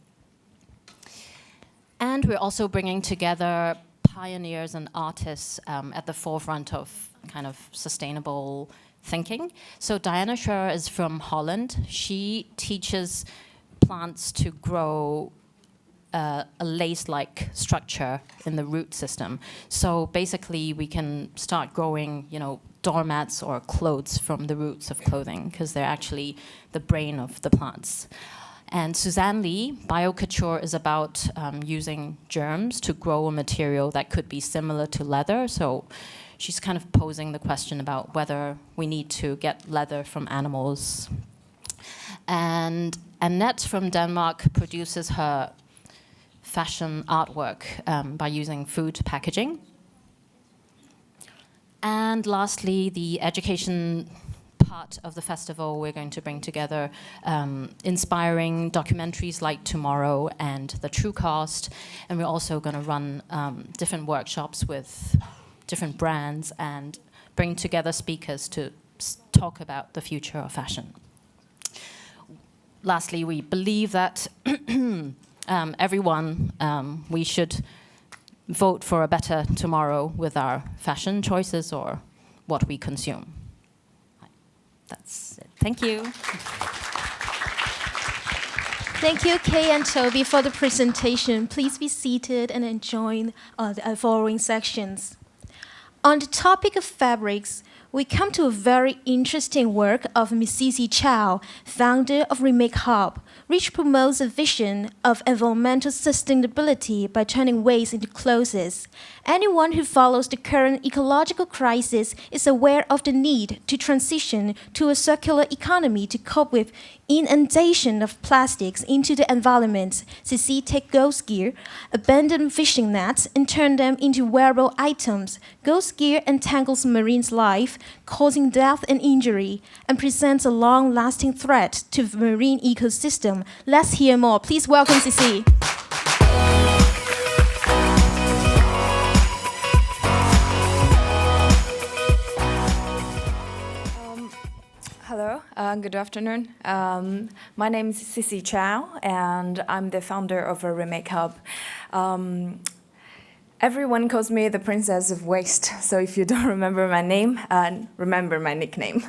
And we're also bringing together pioneers and artists at the forefront of kind of sustainable thinking. So Diana Scherer is from Holland. She teaches plants to grow a lace-like structure in the root system. So basically, we can start growing, doormats or clothes from the roots of clothing, because they're actually the brain of the plants. And Suzanne Lee, BioCouture, is about using germs to grow a material that could be similar to leather. So she's kind of posing the question about whether we need to get leather from animals. And Annette from Denmark produces her fashion artwork by using food packaging. And lastly, the education part of the festival, we're going to bring together inspiring documentaries like Tomorrow and The True Cost, and we're also going to run different workshops with different brands and bring together speakers to talk about the future of fashion. Lastly, we believe that everyone, we should vote for a better tomorrow with our fashion choices or what we consume. That's it. Thank you.
Thank you, Kay and Toby, for the presentation. Please be seated and enjoy the following sections. On the topic of fabrics, we come to a very interesting work of Ms. Sissi Chao, founder of Remakehub, which promotes a vision of environmental sustainability by turning waste into clothes. Anyone who follows the current ecological crisis is aware of the need to transition to a circular economy to cope with inundation of plastics into the environment. Sissi takes ghost gear, abandoned fishing nets, and turn them into wearable items. Ghost gear entangles marine life, causing death and injury, and presents a long-lasting threat to the marine ecosystem. Let's hear more. Please welcome Sissi.
Hello, good afternoon. My name is Sissi Chao, and I'm the founder of Remakehub. Everyone calls me the Princess of Waste, so if you don't remember my name, remember my nickname.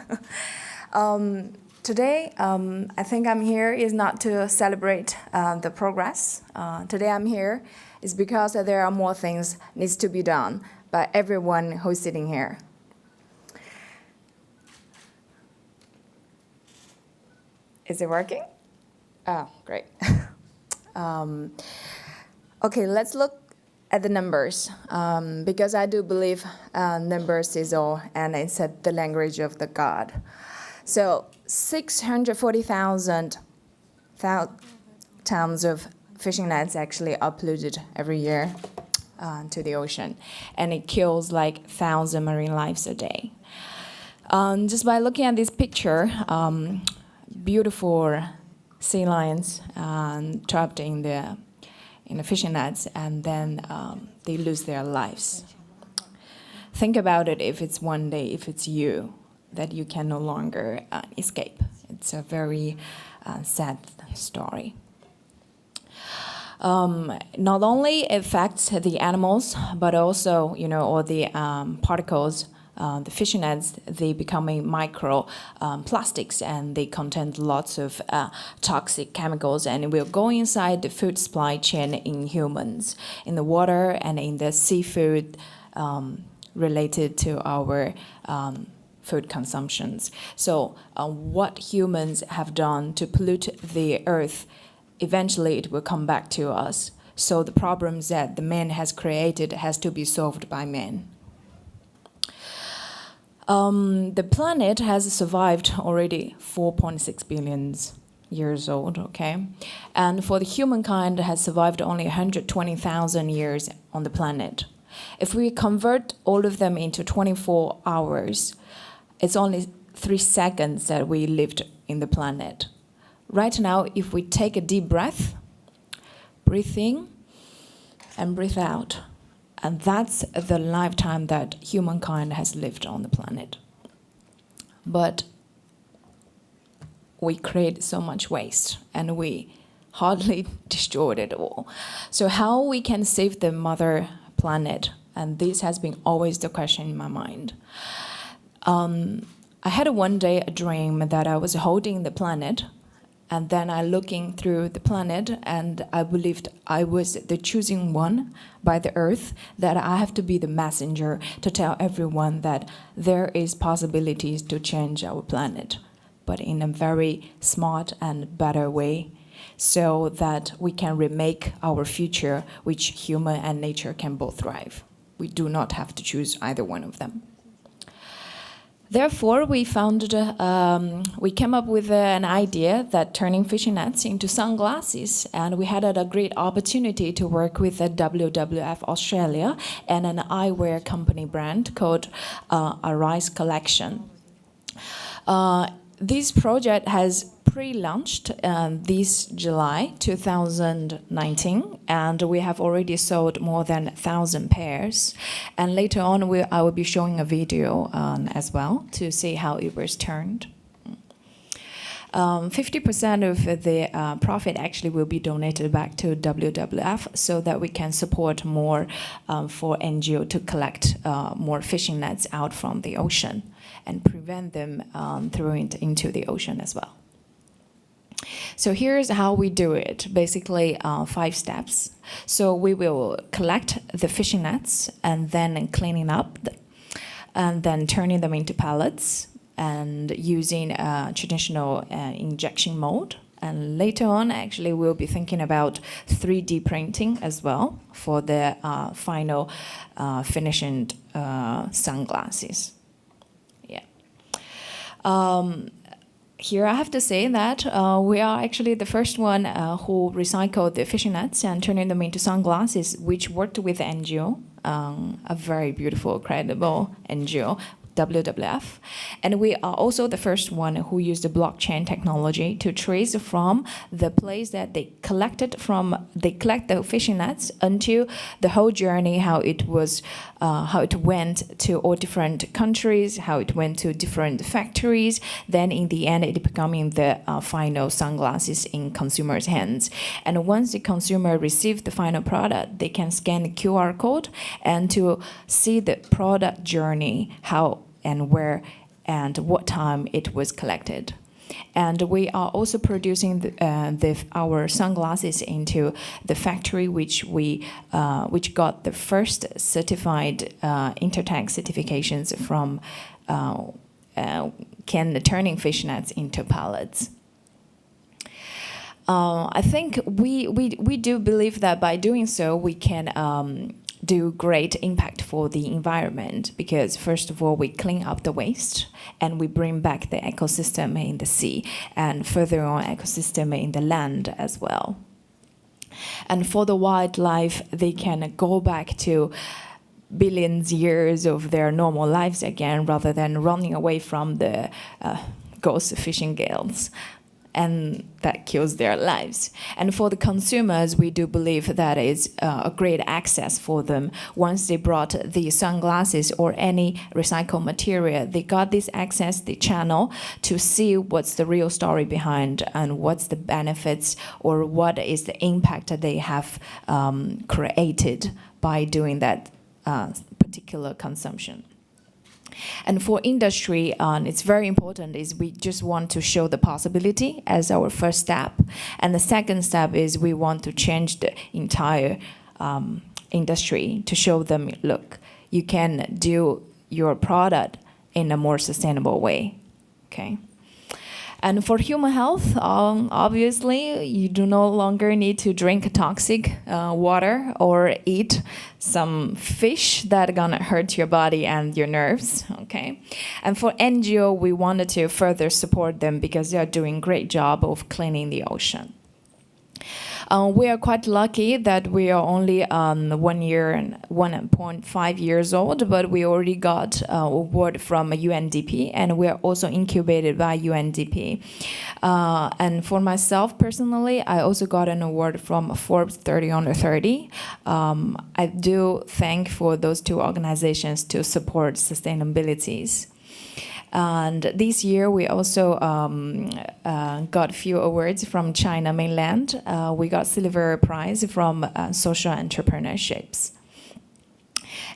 Today, I think I'm here is not to celebrate the progress. Today I'm here is because there are more things needs to be done by everyone who's sitting here. Is it working? Oh, great. Okay, let's look at the numbers, because I do believe numbers is all, and it's the language of the God. So 640,000 tons of fishing nets actually are polluted every year to the ocean, and it kills like 1,000 marine lives a day. Just by looking at this picture, beautiful sea lions trapped in the fishing nets, and then they lose their lives. Think about it if it's one day, if it's you, that you can no longer escape. It's a very sad story. Not only affects the animals, but also, all the particles. The fishing nets, they becoming micro plastics, and they contain lots of toxic chemicals, and will go inside the food supply chain in humans, in the water, and in the seafood related to our food consumptions. So what humans have done to pollute the earth, eventually it will come back to us. So the problems that the man has created has to be solved by man. The planet has survived already 4.6 billion years old, okay? And for the humankind has survived only 120,000 years on the planet. If we convert all of them into 24 hours, it's only 3 seconds that we lived in the planet. Right now, if we take a deep breath, breathe in and breathe out, and that's the lifetime that humankind has lived on the planet. But we create so much waste, and we hardly destroyed it all. So how we can save the mother planet? And this has been always the question in my mind. I had one day a dream that I was holding the planet, and then I looking through the planet, and I believed I was the choosing one by the earth, that I have to be the messenger to tell everyone that there is possibilities to change our planet, but in a very smart and better way, so that we can remake our future, which human and nature can both thrive. We do not have to choose either one of them. Therefore, we came up with an idea that turning fishing nets into sunglasses, and we had a great opportunity to work with the WWF Australia and an eyewear company brand called RURI Collection. This project has pre-launched this July 2019, and we have already sold more than 1,000 pairs. And later on, I will be showing a video as well to see how it was turned. 50% of the profit actually will be donated back to WWF, so that we can support more for NGO to collect more fishing nets out from the ocean and prevent them throwing it into the ocean as well. So here's how we do it. Basically, 5 steps. So we will collect the fishing nets, and then cleaning up, and then turning them into pellets, and using traditional injection mold. And later on, actually, we'll be thinking about 3D printing as well for the final finishing sunglasses. Yeah. Here I have to say that we are actually the first one who recycled the fishing nets and turning them into sunglasses, which worked with NGO, a very beautiful, credible NGO. WWF. And we are also the first one who used the blockchain technology to trace from the place that they collect the fishing nets until the whole journey, how it went to all different countries, how it went to different factories. Then in the end, it becoming the final sunglasses in consumers' hands. And once the consumer receives the final product, they can scan the QR code and to see the product journey, how and where and what time it was collected. And we are also producing our sunglasses into the factory which got the first certified Intertech certifications from turning fishnets into pallets. I think we do believe that by doing so we can do great impact for the environment, because first of all we clean up the waste and we bring back the ecosystem in the sea, and further on ecosystem in the land as well. And for the wildlife, they can go back to billions years of their normal lives again, rather than running away from the ghost fishing gales. And that kills their lives. And for the consumers, we do believe that is a great access for them. Once they brought the sunglasses or any recycled material, they got this access, the channel, to see what's the real story behind and what's the benefits or what is the impact that they have created by doing that particular consumption. And for industry, it's very important is we just want to show the possibility as our first step. And the second step is we want to change the entire industry to show them, look, you can do your product in a more sustainable way, okay? And for human health, obviously, you do no longer need to drink toxic water or eat some fish that are gonna hurt your body and your nerves, okay? And for NGO, we wanted to further support them because they are doing a great job of cleaning the ocean. We are quite lucky that we are only 1 year and 1.5 years old, but we already got an award from UNDP, and we are also incubated by UNDP. And for myself personally, I also got an award from Forbes 30 Under 30. I do thank for those two organizations to support sustainabilities. And this year, we also got a few awards from China mainland. We got Silver Prize from Social Entrepreneurships.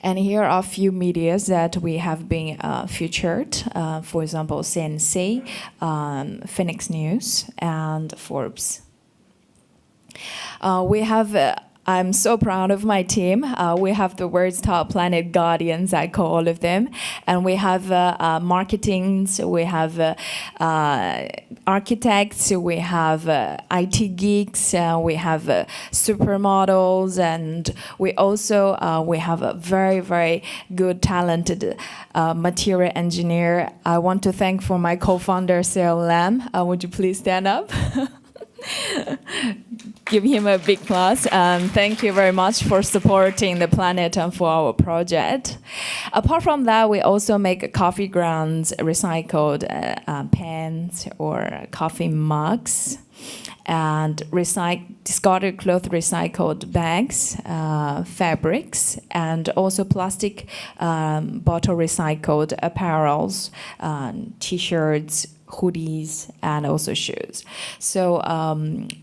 And here are a few medias that we have been featured. For example, CNC, Phoenix News, and Forbes. I'm so proud of my team. We have the world's top planet guardians, I call all of them. And we have marketing, so we have architects, we have IT geeks, we have supermodels, and we also we have a very, very good, talented material engineer. I want to thank for my co-founder, Sarah Lam. Would you please stand up? Give him a big applause. Thank you very much for supporting the planet and for our project. Apart from that, we also make coffee grounds, recycled pens or coffee mugs, and discarded cloth recycled bags, fabrics, and also plastic bottle recycled apparels, T-shirts, hoodies, and also shoes. So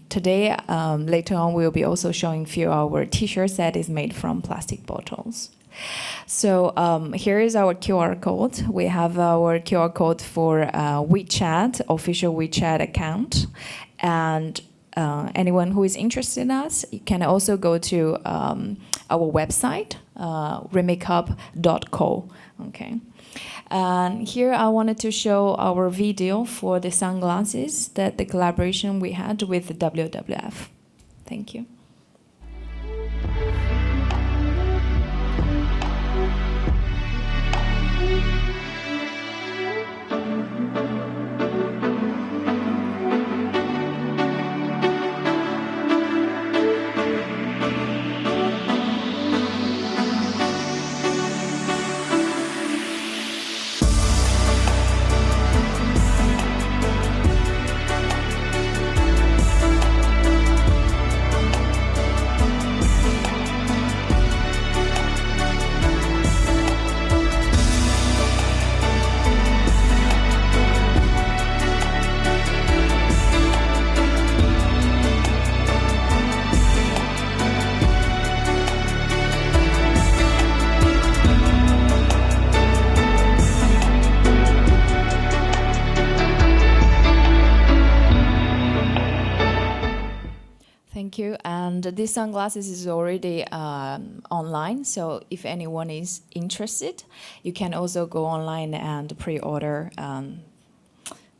today, later on, we'll be also showing a few of our T-shirts that is made from plastic bottles. So here is our QR code. We have our QR code for WeChat, official WeChat account. And anyone who is interested in us, you can also go to our website, Remakehub.co. Okay. And here I wanted to show our video for the sunglasses, that the collaboration we had with the WWF. Thank you. And this sunglasses is already online, so if anyone is interested, you can also go online and pre-order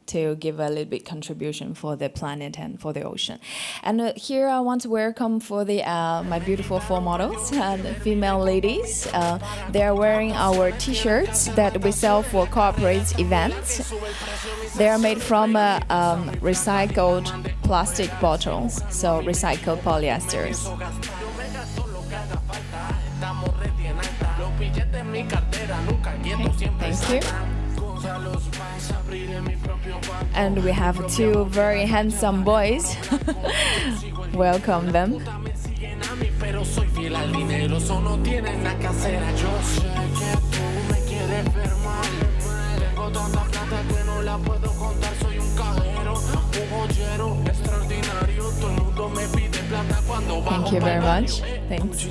to give a little bit contribution for the planet and for the ocean. And here I want to welcome for the my beautiful four models and female ladies. They are wearing our t-shirts that we sell for corporate events. They are made from recycled plastic bottles, so recycled polyesters. Okay, thank you. And we have two very handsome boys. Welcome them. Thank you very much. Thanks.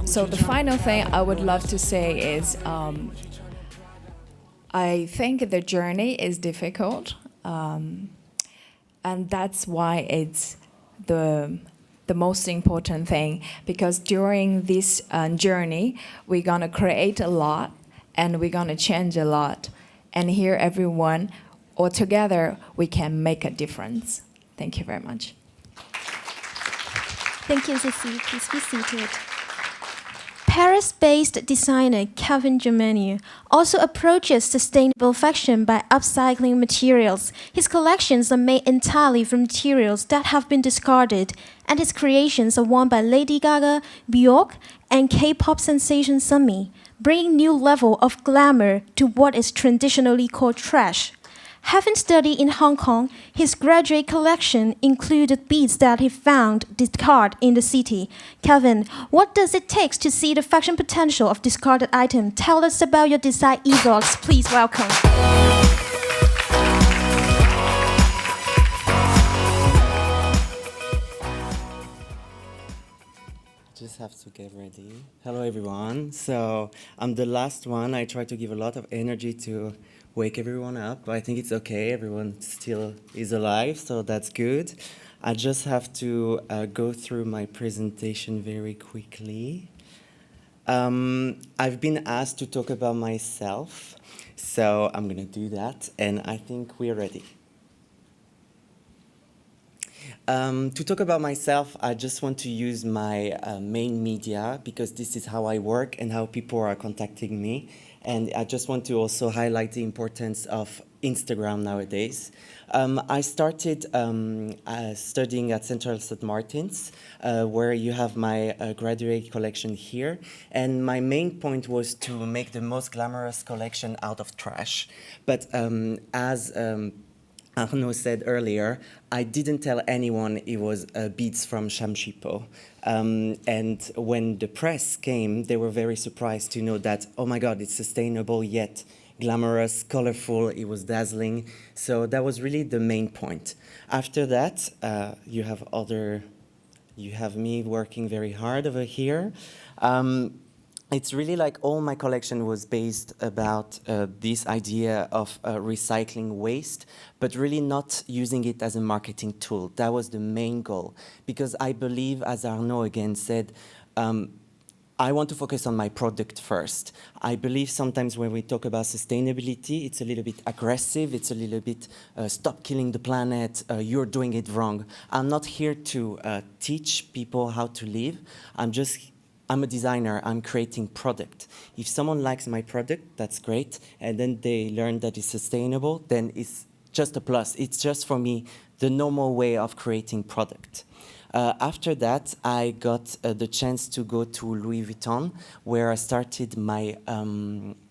So the final thing I would love to say is I think the journey is difficult, and that's why it's the most important thing, because during this journey, we're gonna create a lot and we're gonna change a lot. And here everyone, all together, we can make a difference. Thank you very much.
Thank you, Sissi. Please be seated. Paris-based designer Kevin Germanier also approaches sustainable fashion by upcycling materials. His collections are made entirely from materials that have been discarded, and his creations are worn by Lady Gaga, Björk, and K-pop sensation Sumi, bringing new level of glamour to what is traditionally called trash. Having studied in Hong Kong, his graduate collection included beads that he found discarded in the city. Kevin, what does it take to see the fashion potential of discarded items? Tell us about your design ethos. Please welcome.
Just have to get ready. Hello everyone. So I'm the last one. I try to give a lot of energy to wake everyone up. I think it's okay. Everyone still is alive, so that's good. I just have to go through my presentation very quickly. I've been asked to talk about myself, so I'm gonna do that, and I think we're ready. To talk about myself, I just want to use my main media because this is how I work and how people are contacting me. And I just want to also highlight the importance of Instagram nowadays. I started studying at Central St. Martin's, where you have my graduate collection here. And my main point was to make the most glamorous collection out of trash. But as Arnault said earlier, I didn't tell anyone it was beads from Shamshipo. And when the press came, they were very surprised to know that, oh my God, it's sustainable yet glamorous, colorful, it was dazzling. So that was really the main point. After that, you have me working very hard over here. It's really like all my collection was based about this idea of recycling waste, but really not using it as a marketing tool. That was the main goal. Because I believe, as Arnault again said, I want to focus on my product first. I believe sometimes when we talk about sustainability, it's a little bit aggressive, it's a little bit stop killing the planet, you're doing it wrong. I'm not here to teach people how to live. I'm a designer, I'm creating product. If someone likes my product, that's great, and then they learn that it's sustainable, then it's just a plus. It's just, for me, the normal way of creating product. After that, I got the chance to go to Louis Vuitton, where I started my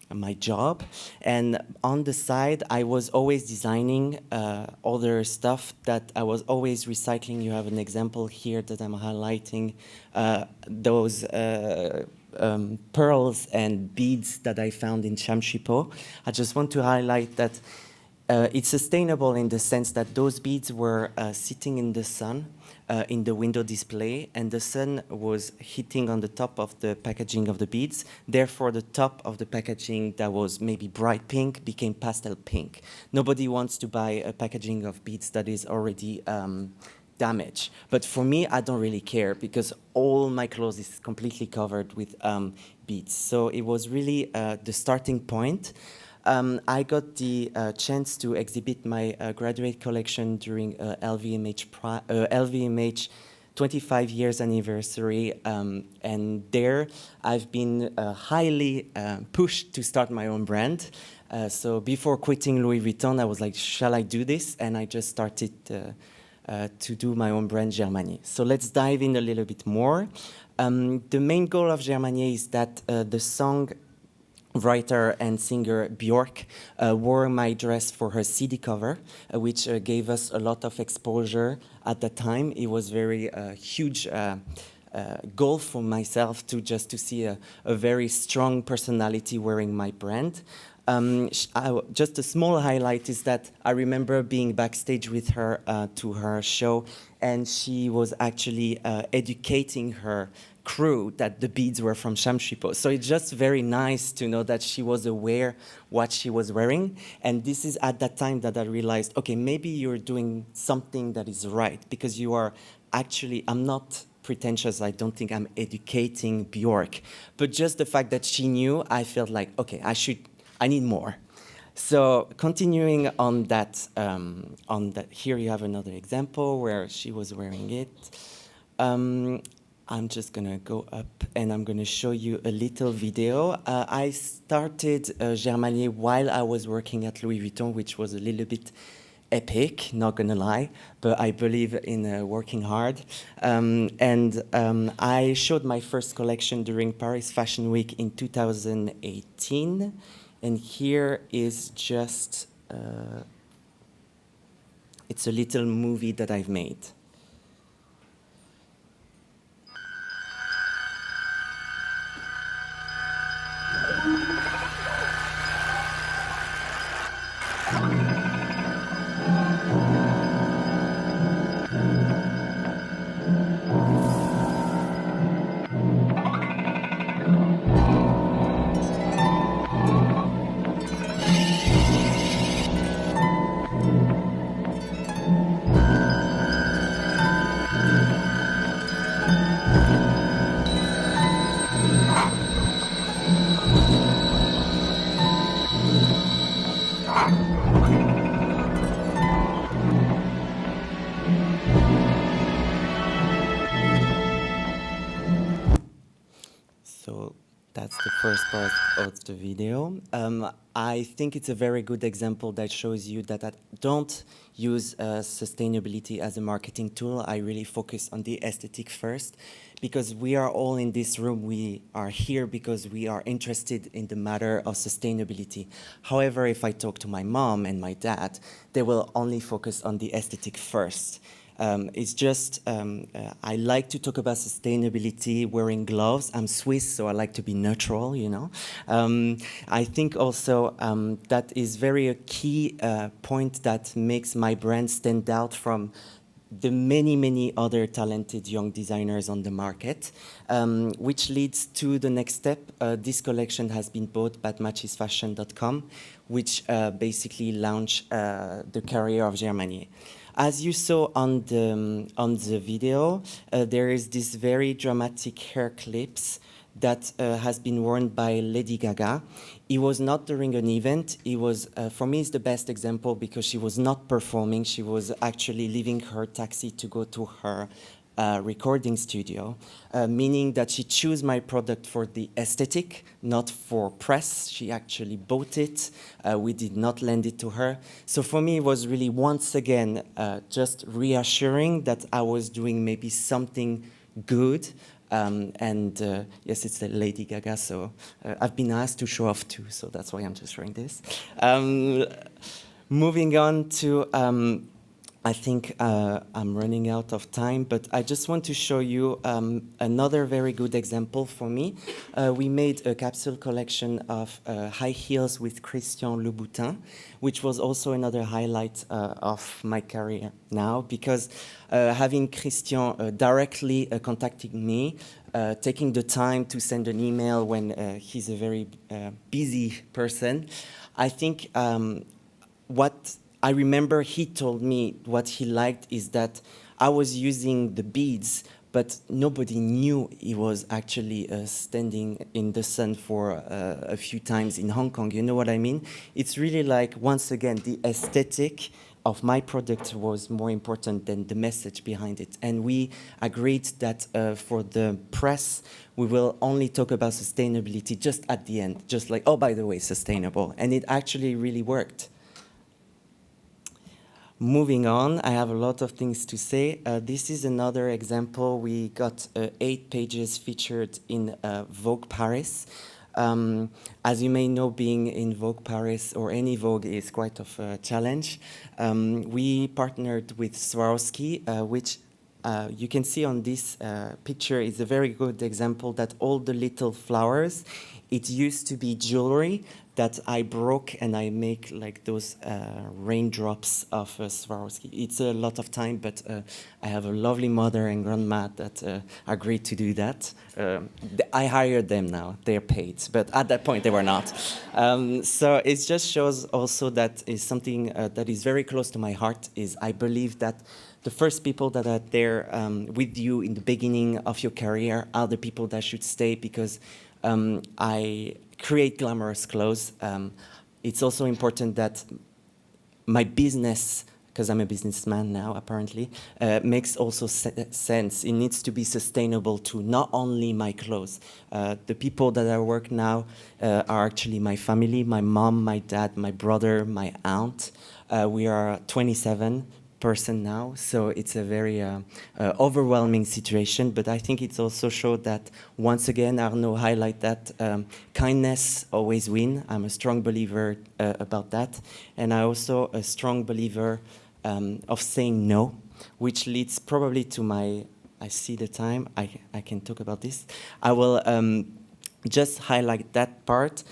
my job. And on the side, I was always designing other stuff that I was always recycling. You have an example here that I'm highlighting, those pearls and beads that I found in Shamshipo. I just want to highlight that it's sustainable in the sense that those beads were sitting in the sun, in the window display, and the sun was hitting on the top of the packaging of the beads. Therefore, the top of the packaging that was maybe bright pink became pastel pink. Nobody wants to buy a packaging of beads that is already damage. But for me, I don't really care because all my clothes is completely covered with beads. So it was really the starting point. I got the chance to exhibit my graduate collection during LVMH 25 years anniversary, and there I've been highly pushed to start my own brand. So before quitting Louis Vuitton, I was like, shall I do this? And I just started to do my own brand, Germanier. So let's dive in a little bit more. The main goal of Germanier is that the song writer and singer Björk wore my dress for her CD cover, which gave us a lot of exposure at the time. It was very huge goal for myself to see a very strong personality wearing my brand. Just a small highlight is that I remember being backstage with her to her show, and she was actually educating her crew that the beads were from Shamshipo. So it's just very nice to know that she was aware what she was wearing. And this is at that time that I realized, okay, maybe you're doing something that is right, because you are actually, I'm not pretentious, I don't think I'm educating Björk, but just the fact that she knew, I felt like, okay, I need more. So continuing on that, here you have another example where she was wearing it. I'm just gonna go up and I'm gonna show you a little video. I started Germanier while I was working at Louis Vuitton, which was a little bit epic, not gonna lie, but I believe in working hard. I showed my first collection during Paris Fashion Week in 2018. And here is just, it's a little movie that I've made. So that's the first part of the video. I think it's a very good example that shows you that I don't use sustainability as a marketing tool. I really focus on the aesthetic first, because we are all in this room. We are here because we are interested in the matter of sustainability. However, if I talk to my mom and my dad, they will only focus on the aesthetic first. It's just, I like to talk about sustainability wearing gloves. I'm Swiss, so I like to be neutral, you know. I think also that is very a key point that makes my brand stand out from the many, many other talented young designers on the market, which leads to the next step. This collection has been bought by matchesfashion.com, which basically launched the career of Germanier. As you saw on the video, there is this very dramatic hair clips that has been worn by Lady Gaga. It was not during an event. It was, for me, it's the best example because she was not performing. She was actually leaving her taxi to go to her recording studio, meaning that she chose my product for the aesthetic, not for press. She actually bought it. We did not lend it to her. So for me, it was really, once again, just reassuring that I was doing maybe something good. Yes, it's Lady Gaga, so I've been asked to show off too, so that's why I'm just showing this. Moving on to, I think I'm running out of time, but I just want to show you another very good example for me. We made a capsule collection of high heels with Christian Louboutin, which was also another highlight of my career now, because having Christian directly contacting me, taking the time to send an email when he's a very busy person, I think what I remember he told me what he liked is that I was using the beads, but nobody knew he was actually standing in the sun for a few times in Hong Kong. You know what I mean? It's really like, once again, the aesthetic of my product was more important than the message behind it. And we agreed that for the press, we will only talk about sustainability just at the end, just like, oh, by the way, sustainable. And it actually really worked. Moving on, I have a lot of things to say. This is another example. We got 8 pages featured in Vogue Paris. As you may know, being in Vogue Paris or any Vogue is quite of a challenge. We partnered with Swarovski, which you can see on this picture is a very good example that all the little flowers, it used to be jewelry that I broke and I make like those raindrops of Swarovski. It's a lot of time, but I have a lovely mother and grandma that agreed to do that. I hired them now, they're paid, but at that point they were not. So it just shows also that is something that is very close to my heart, is I believe that the first people that are there with you in the beginning of your career are the people that should stay, because I create glamorous clothes. It's also important that my business, because I'm a businessman now apparently, makes also sense. It needs to be sustainable to not only my clothes. The people that I work now are actually my family, my mom, my dad, my brother, my aunt. We are 27 person now, so it's a very overwhelming situation, but I think it's also showed that, once again, Arnault highlight that kindness always wins. I'm a strong believer about that, and I'm also a strong believer of saying no, which leads probably to my, I see the time, I can talk about this. I will just highlight that part.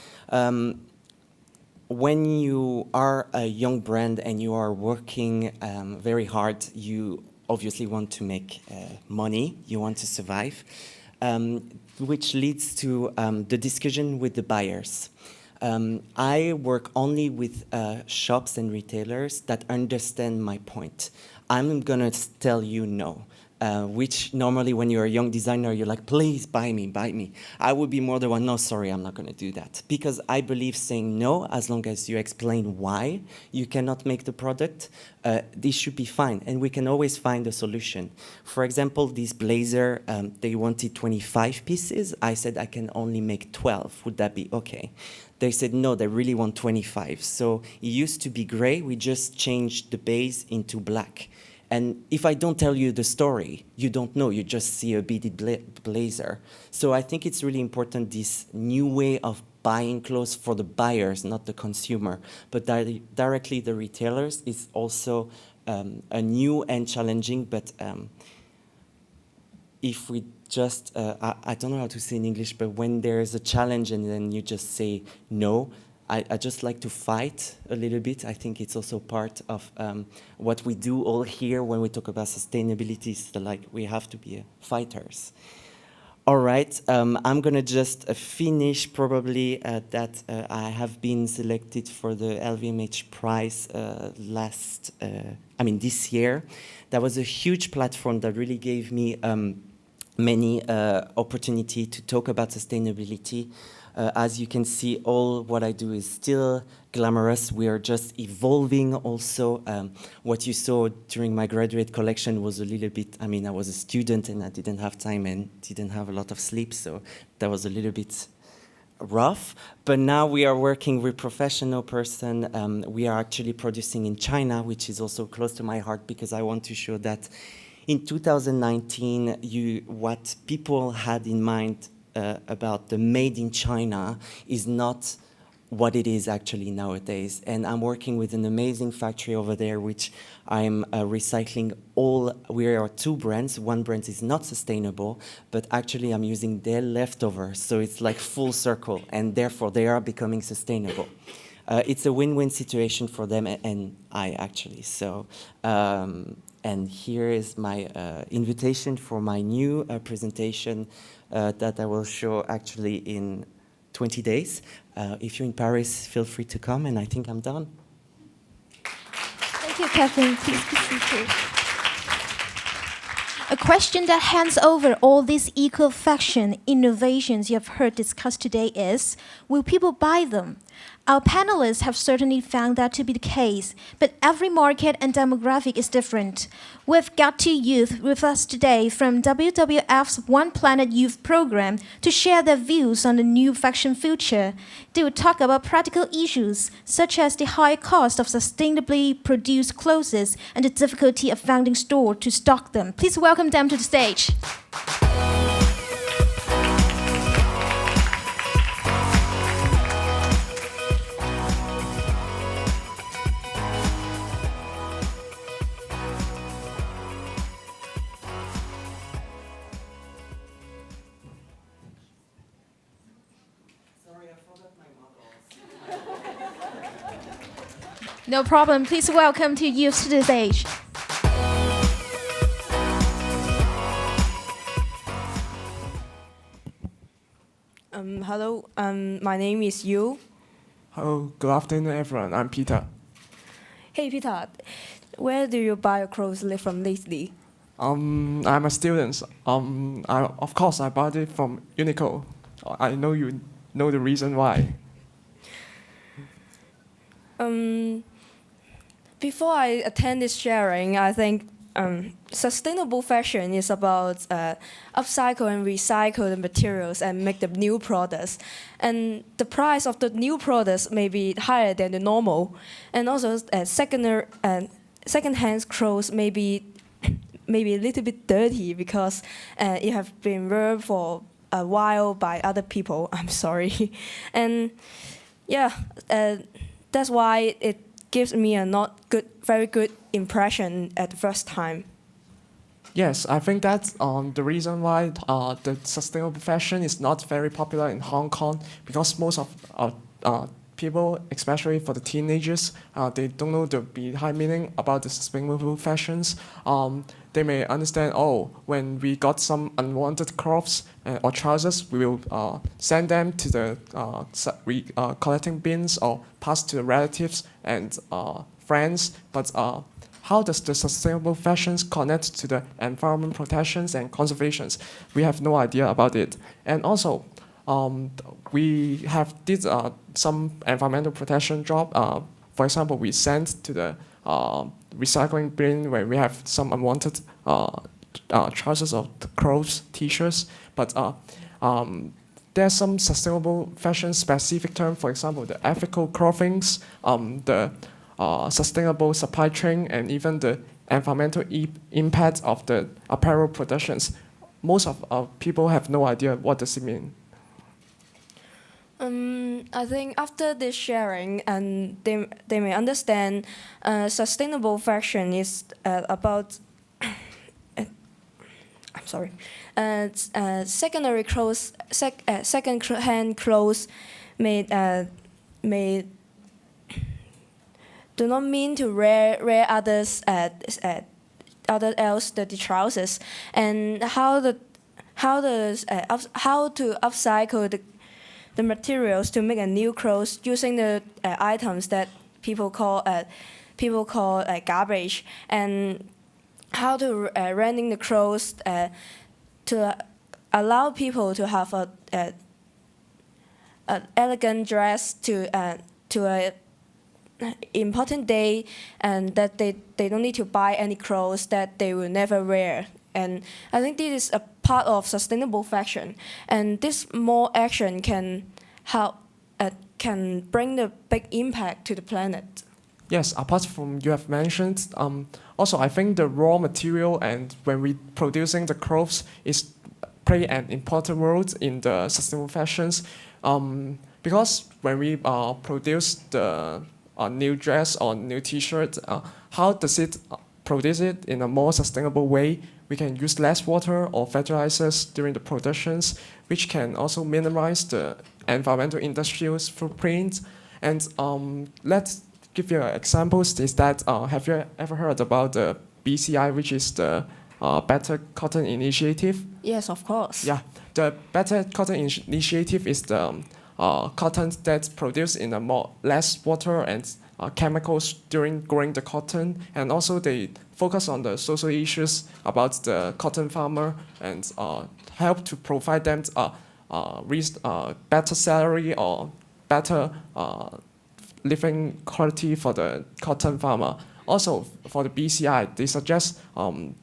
When you are a young brand and you are working very hard, you obviously want to make money, you want to survive, which leads to the discussion with the buyers. I work only with shops and retailers that understand my point. I'm gonna tell you no. Which normally when you're a young designer, you're like, please buy me, buy me. I would be more the one, no, sorry, I'm not gonna do that. Because I believe saying no, as long as you explain why you cannot make the product, this should be fine. And we can always find a solution. For example, this blazer, they wanted 25 pieces. I said, I can only make 12. Would that be okay? They said, no, they really want 25. So it used to be gray. We just changed the base into black. And if I don't tell you the story, you don't know, you just see a beaded blazer. So I think it's really important, this new way of buying clothes for the buyers, not the consumer, but directly the retailers is also a new and challenging, but if we just, I don't know how to say in English, but when there's a challenge and then you just say no, I just like to fight a little bit. I think it's also part of what we do all here when we talk about sustainability. So like we have to be fighters. All right, I'm gonna just finish probably that I have been selected for the LVMH prize this year. That was a huge platform that really gave me many opportunity to talk about sustainability. As you can see, all what I do is still glamorous. We are just evolving also. What you saw during my graduate collection was a little bit, I was a student and I didn't have time and didn't have a lot of sleep, so that was a little bit rough. But now we are working with professional person. We are actually producing in China, which is also close to my heart because I want to show that in 2019, what people had in mind about the made in China is not what it is actually nowadays. And I'm working with an amazing factory over there, which I'm recycling all. We are 2 brands. One brand is not sustainable, but actually I'm using their leftovers. So it's like full circle, and therefore they are becoming sustainable. It's a win-win situation for them and I actually. So, and here is my invitation for my new presentation that I will show actually in 20 days. If you're in Paris, feel free to come, and I think I'm done.
Thank you, Kevin. Please be seated. A question that hands over all these eco-fashion innovations you have heard discussed today is, will people buy them? Our panelists have certainly found that to be the case, but every market and demographic is different. We've got two youth with us today from WWF's One Planet Youth program to share their views on the new fashion future. They will talk about practical issues, such as the high cost of sustainably produced clothes and the difficulty of finding stores to stock them. Please welcome them to the stage. No problem. Please welcome two youths to the stage.
Hello, my name is Yu.
Hello, good afternoon, everyone. I'm Peter.
Hey, Peter, where do you buy your clothes from lately?
I'm a student. Of course, I bought it from Uniqlo. I know you know the reason why.
Before I attend this sharing, I think sustainable fashion is about upcycle and recycle the materials and make the new products. And the price of the new products may be higher than the normal. And also second-hand clothes may be a little bit dirty because it have been worn for a while by other people. I'm sorry. And yeah, that's why it gives me a very good impression at the first time.
Yes, I think that's the reason why the sustainable fashion is not very popular in Hong Kong, because most of people, especially for the teenagers, they don't know the behind meaning about the sustainable fashions. They may understand, when we got some unwanted clothes or trousers, we will send them to the collecting bins or pass to the relatives and friends. But how does the sustainable fashions connect to the environment protections and conservations? We have no idea about it. And also, we have did some environmental protection job. For example, we sent to the recycling bin where we have some unwanted trousers or clothes, t-shirts. But there's some sustainable fashion specific term. For example, the ethical clothings, the sustainable supply chain, and even the environmental impact of the apparel productions. Most of people have no idea what does it mean.
I think after this sharing, and they may understand sustainable fashion is about I'm sorry, secondary clothes, second-hand clothes may do not mean to wear others other else the trousers, and how to upcycle the materials to make a new clothes using the items that people call garbage, and how to renting the clothes to allow people to have an elegant dress to a important day, and that they don't need to buy any clothes that they will never wear. And I think this is a part of sustainable fashion, and this more action can help can bring the big impact to the planet.
Yes, apart from you have mentioned, also I think the raw material and when we producing the clothes is play an important role in the sustainable fashions, because when we produce the new dress or new T-shirt, how does it produce it in a more sustainable way? We can use less water or fertilizers during the productions, which can also minimize the environmental industrial's footprint. And let's give you examples. Is that have you ever heard about the BCI, which is the Better Cotton Initiative?
Yes, of course.
Yeah, the Better Cotton Initiative is the cotton that's produced in a less water and chemicals during growing the cotton, and also they focus on the social issues about the cotton farmer and help to provide them better salary or better living quality for the cotton farmer. Also, for the BCI, they suggest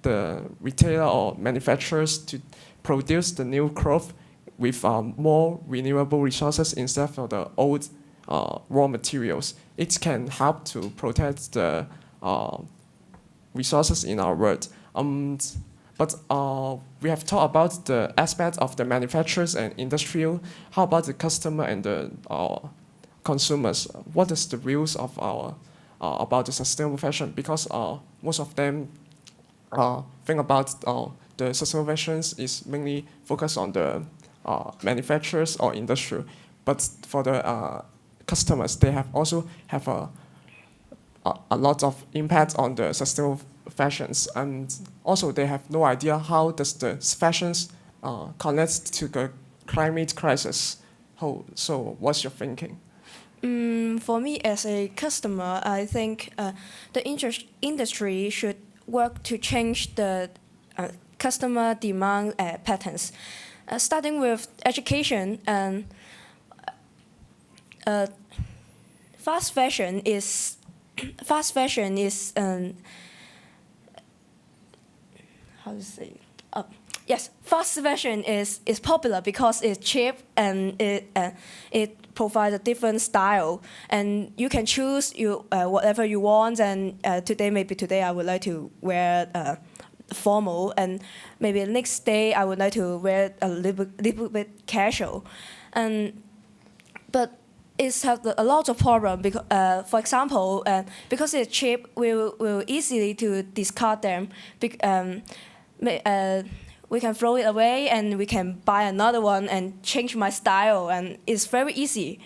the retailer or manufacturers to produce the new crop with more renewable resources instead of the old raw materials. It can help to protect the resources in our world. But we have talked about the aspect of the manufacturers and industrial. How about the customer and the consumers? What is the views of our about the sustainable fashion? Because most of them think about the sustainable fashions is mainly focused on the manufacturers or industry. But for the customers, they have also have a lot of impact on the sustainable fashions, and also they have no idea how does the fashions connect to the climate crisis. So what's your thinking?
For me, as a customer, I think the industry should work to change the customer demand patterns, starting with education. And fast fashion is how to say? Yes, fast fashion is popular because it's cheap and it provides a different style, and you can choose whatever you want. And today I would like to wear formal, and maybe the next day I would like to wear a little bit casual, but it's have a lot of problem because, for example, because it's cheap, we'll easily to discard them. We can throw it away and we can buy another one and change my style, and it's very easy.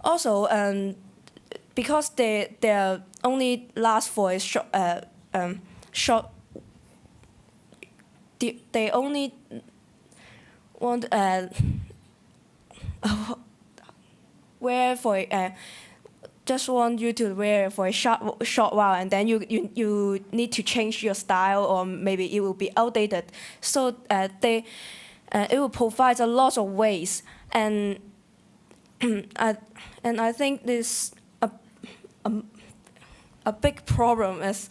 Also, because they only last for a short. They only want wear for just want you to wear for a short while, and then you need to change your style, or maybe it will be outdated. So it will provide a lot of waste, and I think this a big problem is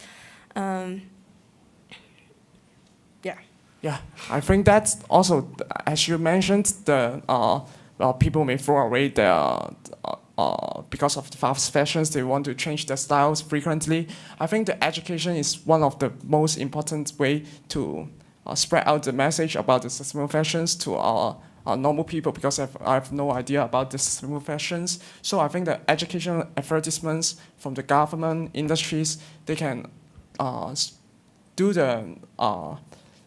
Yeah, I think that's also, as you mentioned, the people may throw away their because of the fast fashions, they want to change their styles frequently. I think the education is one of the most important way to spread out the message about the sustainable fashions to our normal people, because I have no idea about the sustainable fashions. So I think the educational advertisements from the government, industries, they can do the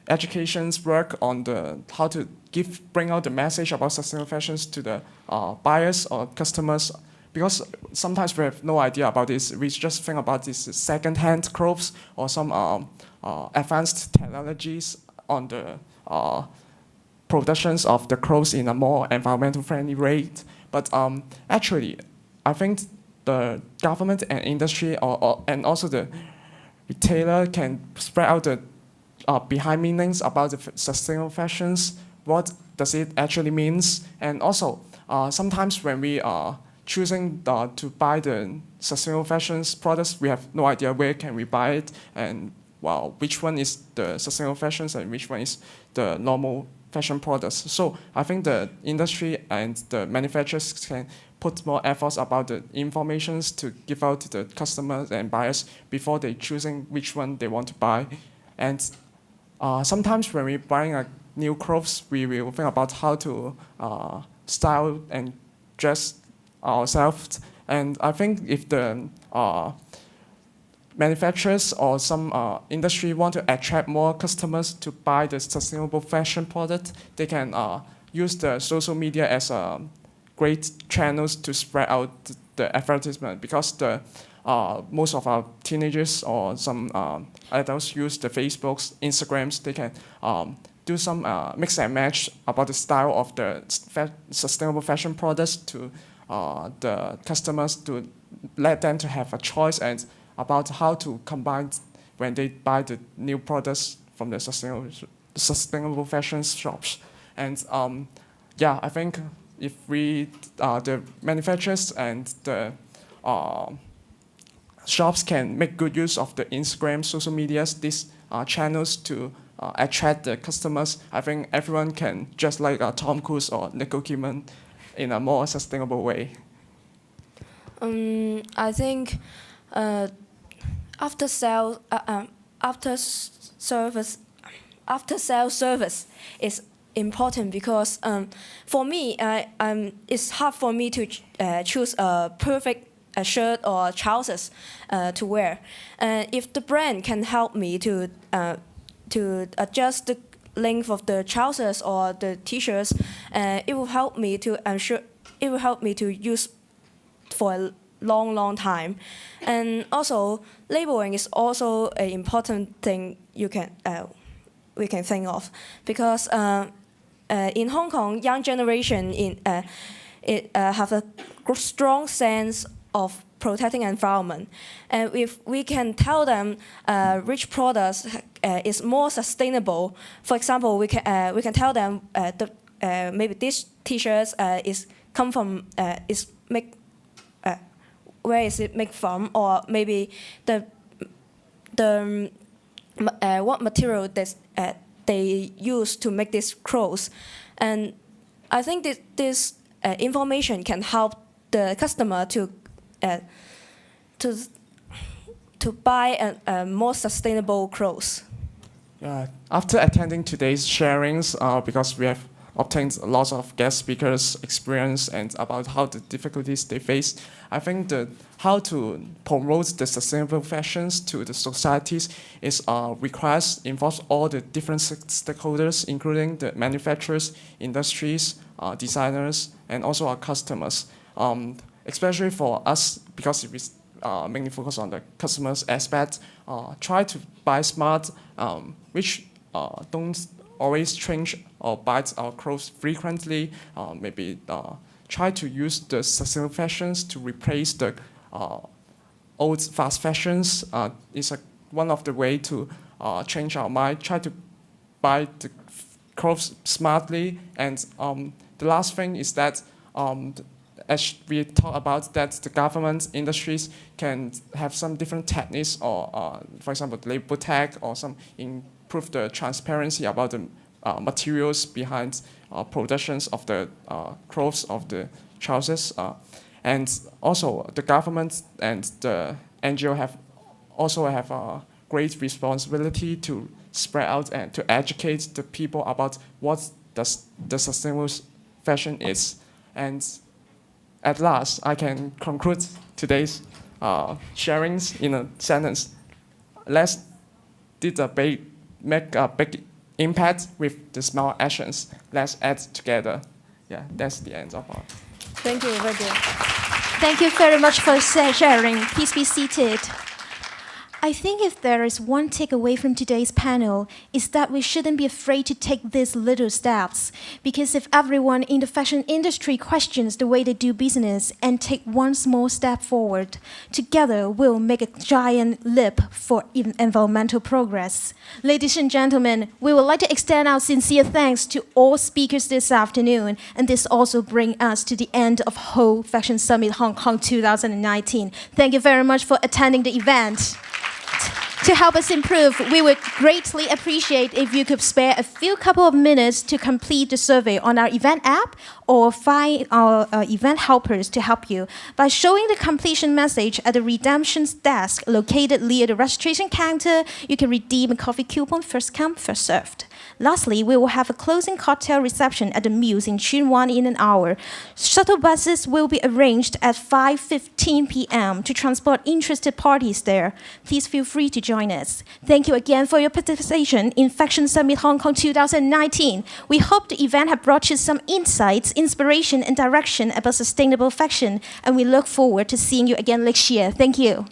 education's work on the how to bring out the message about sustainable fashions to the buyers or customers, because sometimes we have no idea about this. We just think about this second-hand clothes or some advanced technologies on the productions of the clothes in a more environmental friendly rate. But actually, I think the government and industry and also the retailer can spread out the behind meanings about the sustainable fashions. What does it actually means? And also, sometimes when we are choosing to buy the sustainable fashions products, we have no idea where can we buy it, and which one is the sustainable fashions and which one is the normal fashion products. So I think the industry and the manufacturers can put more efforts about the informations to give out to the customers and buyers before they choosing which one they want to buy. And sometimes when we're buying a new clothes, we will think about how to style and dress ourselves. And I think if the manufacturers or some industry want to attract more customers to buy the sustainable fashion product, they can use the social media as great channels to spread out the advertisement, because the most of our teenagers or some adults use the Facebooks, Instagrams. They can do some mix and match about the style of the sustainable fashion products to the customers, to let them to have a choice and about how to combine when they buy the new products from the sustainable fashion shops. And yeah, I think if we, the manufacturers and the shops can make good use of the Instagram, social medias, these channels to attract the customers, I think everyone can, just like Tom Cruise or Nicole Kidman, in a more sustainable way.
I think after sale service is important because for me, it's hard for me to choose a perfect shirt or trousers to wear. If the brand can help me to adjust the length of the trousers or the t-shirts, it will help me to use for a long time. And also, labeling is also an important thing we can think of, because in Hong Kong, young generation have a strong sense of protecting environment, and if we can tell them which products is more sustainable, for example, we can tell them maybe this t-shirt is come from where is it made from, or maybe what material they use to make these clothes. And I think this information can help the customer to buy a more sustainable clothes.
After attending today's sharings, because we have obtained lots of guest speakers' experience and about how the difficulties they face, I think how to promote the sustainable fashions to the societies involves all the different stakeholders, including the manufacturers, industries, designers, and also our customers. Especially for us, because we mainly focus on the customers aspect, try to buy smart, which don't always change or buy our clothes frequently. Maybe try to use the sustainable fashions to replace the old fast fashions. Is one of the way to change our mind. Try to buy the clothes smartly. And the last thing is that as we talk about that, the government industries can have some different techniques, or for example, label tag, or some improve the transparency about the materials behind productions of the clothes of the trousers. And also the government and the NGO have a great responsibility to spread out and to educate the people about what the sustainable fashion is. And at last, I can conclude today's sharings in a sentence. Let's make a big impact with the small actions. Let's act together. Yeah, that's the end of our.
Thank you.
Thank you very much for sharing. Please be seated. I think if there is one takeaway from today's panel, is that we shouldn't be afraid to take these little steps. Because if everyone in the fashion industry questions the way they do business and take one small step forward, together we'll make a giant leap for environmental progress. Ladies and gentlemen, we would like to extend our sincere thanks to all speakers this afternoon. And this also brings us to the end of Whole Fashion Summit Hong Kong 2019. Thank you very much for attending the event. To help us improve, we would greatly appreciate if you could spare a couple of minutes to complete the survey on our event app, or find our event helpers to help you by showing the completion message at the redemptions desk located near the registration counter. You can redeem a coffee coupon, first come, first served. Lastly, we will have a closing cocktail reception at the Muse in Tsuen Wan in an hour. Shuttle buses will be arranged at 5:15 p.m. to transport interested parties there. Please feel free to join us. Thank you again for your participation in Fashion Summit Hong Kong 2019. We hope the event has brought you some insights, inspiration, and direction about sustainable fashion, and we look forward to seeing you again next year. Thank you.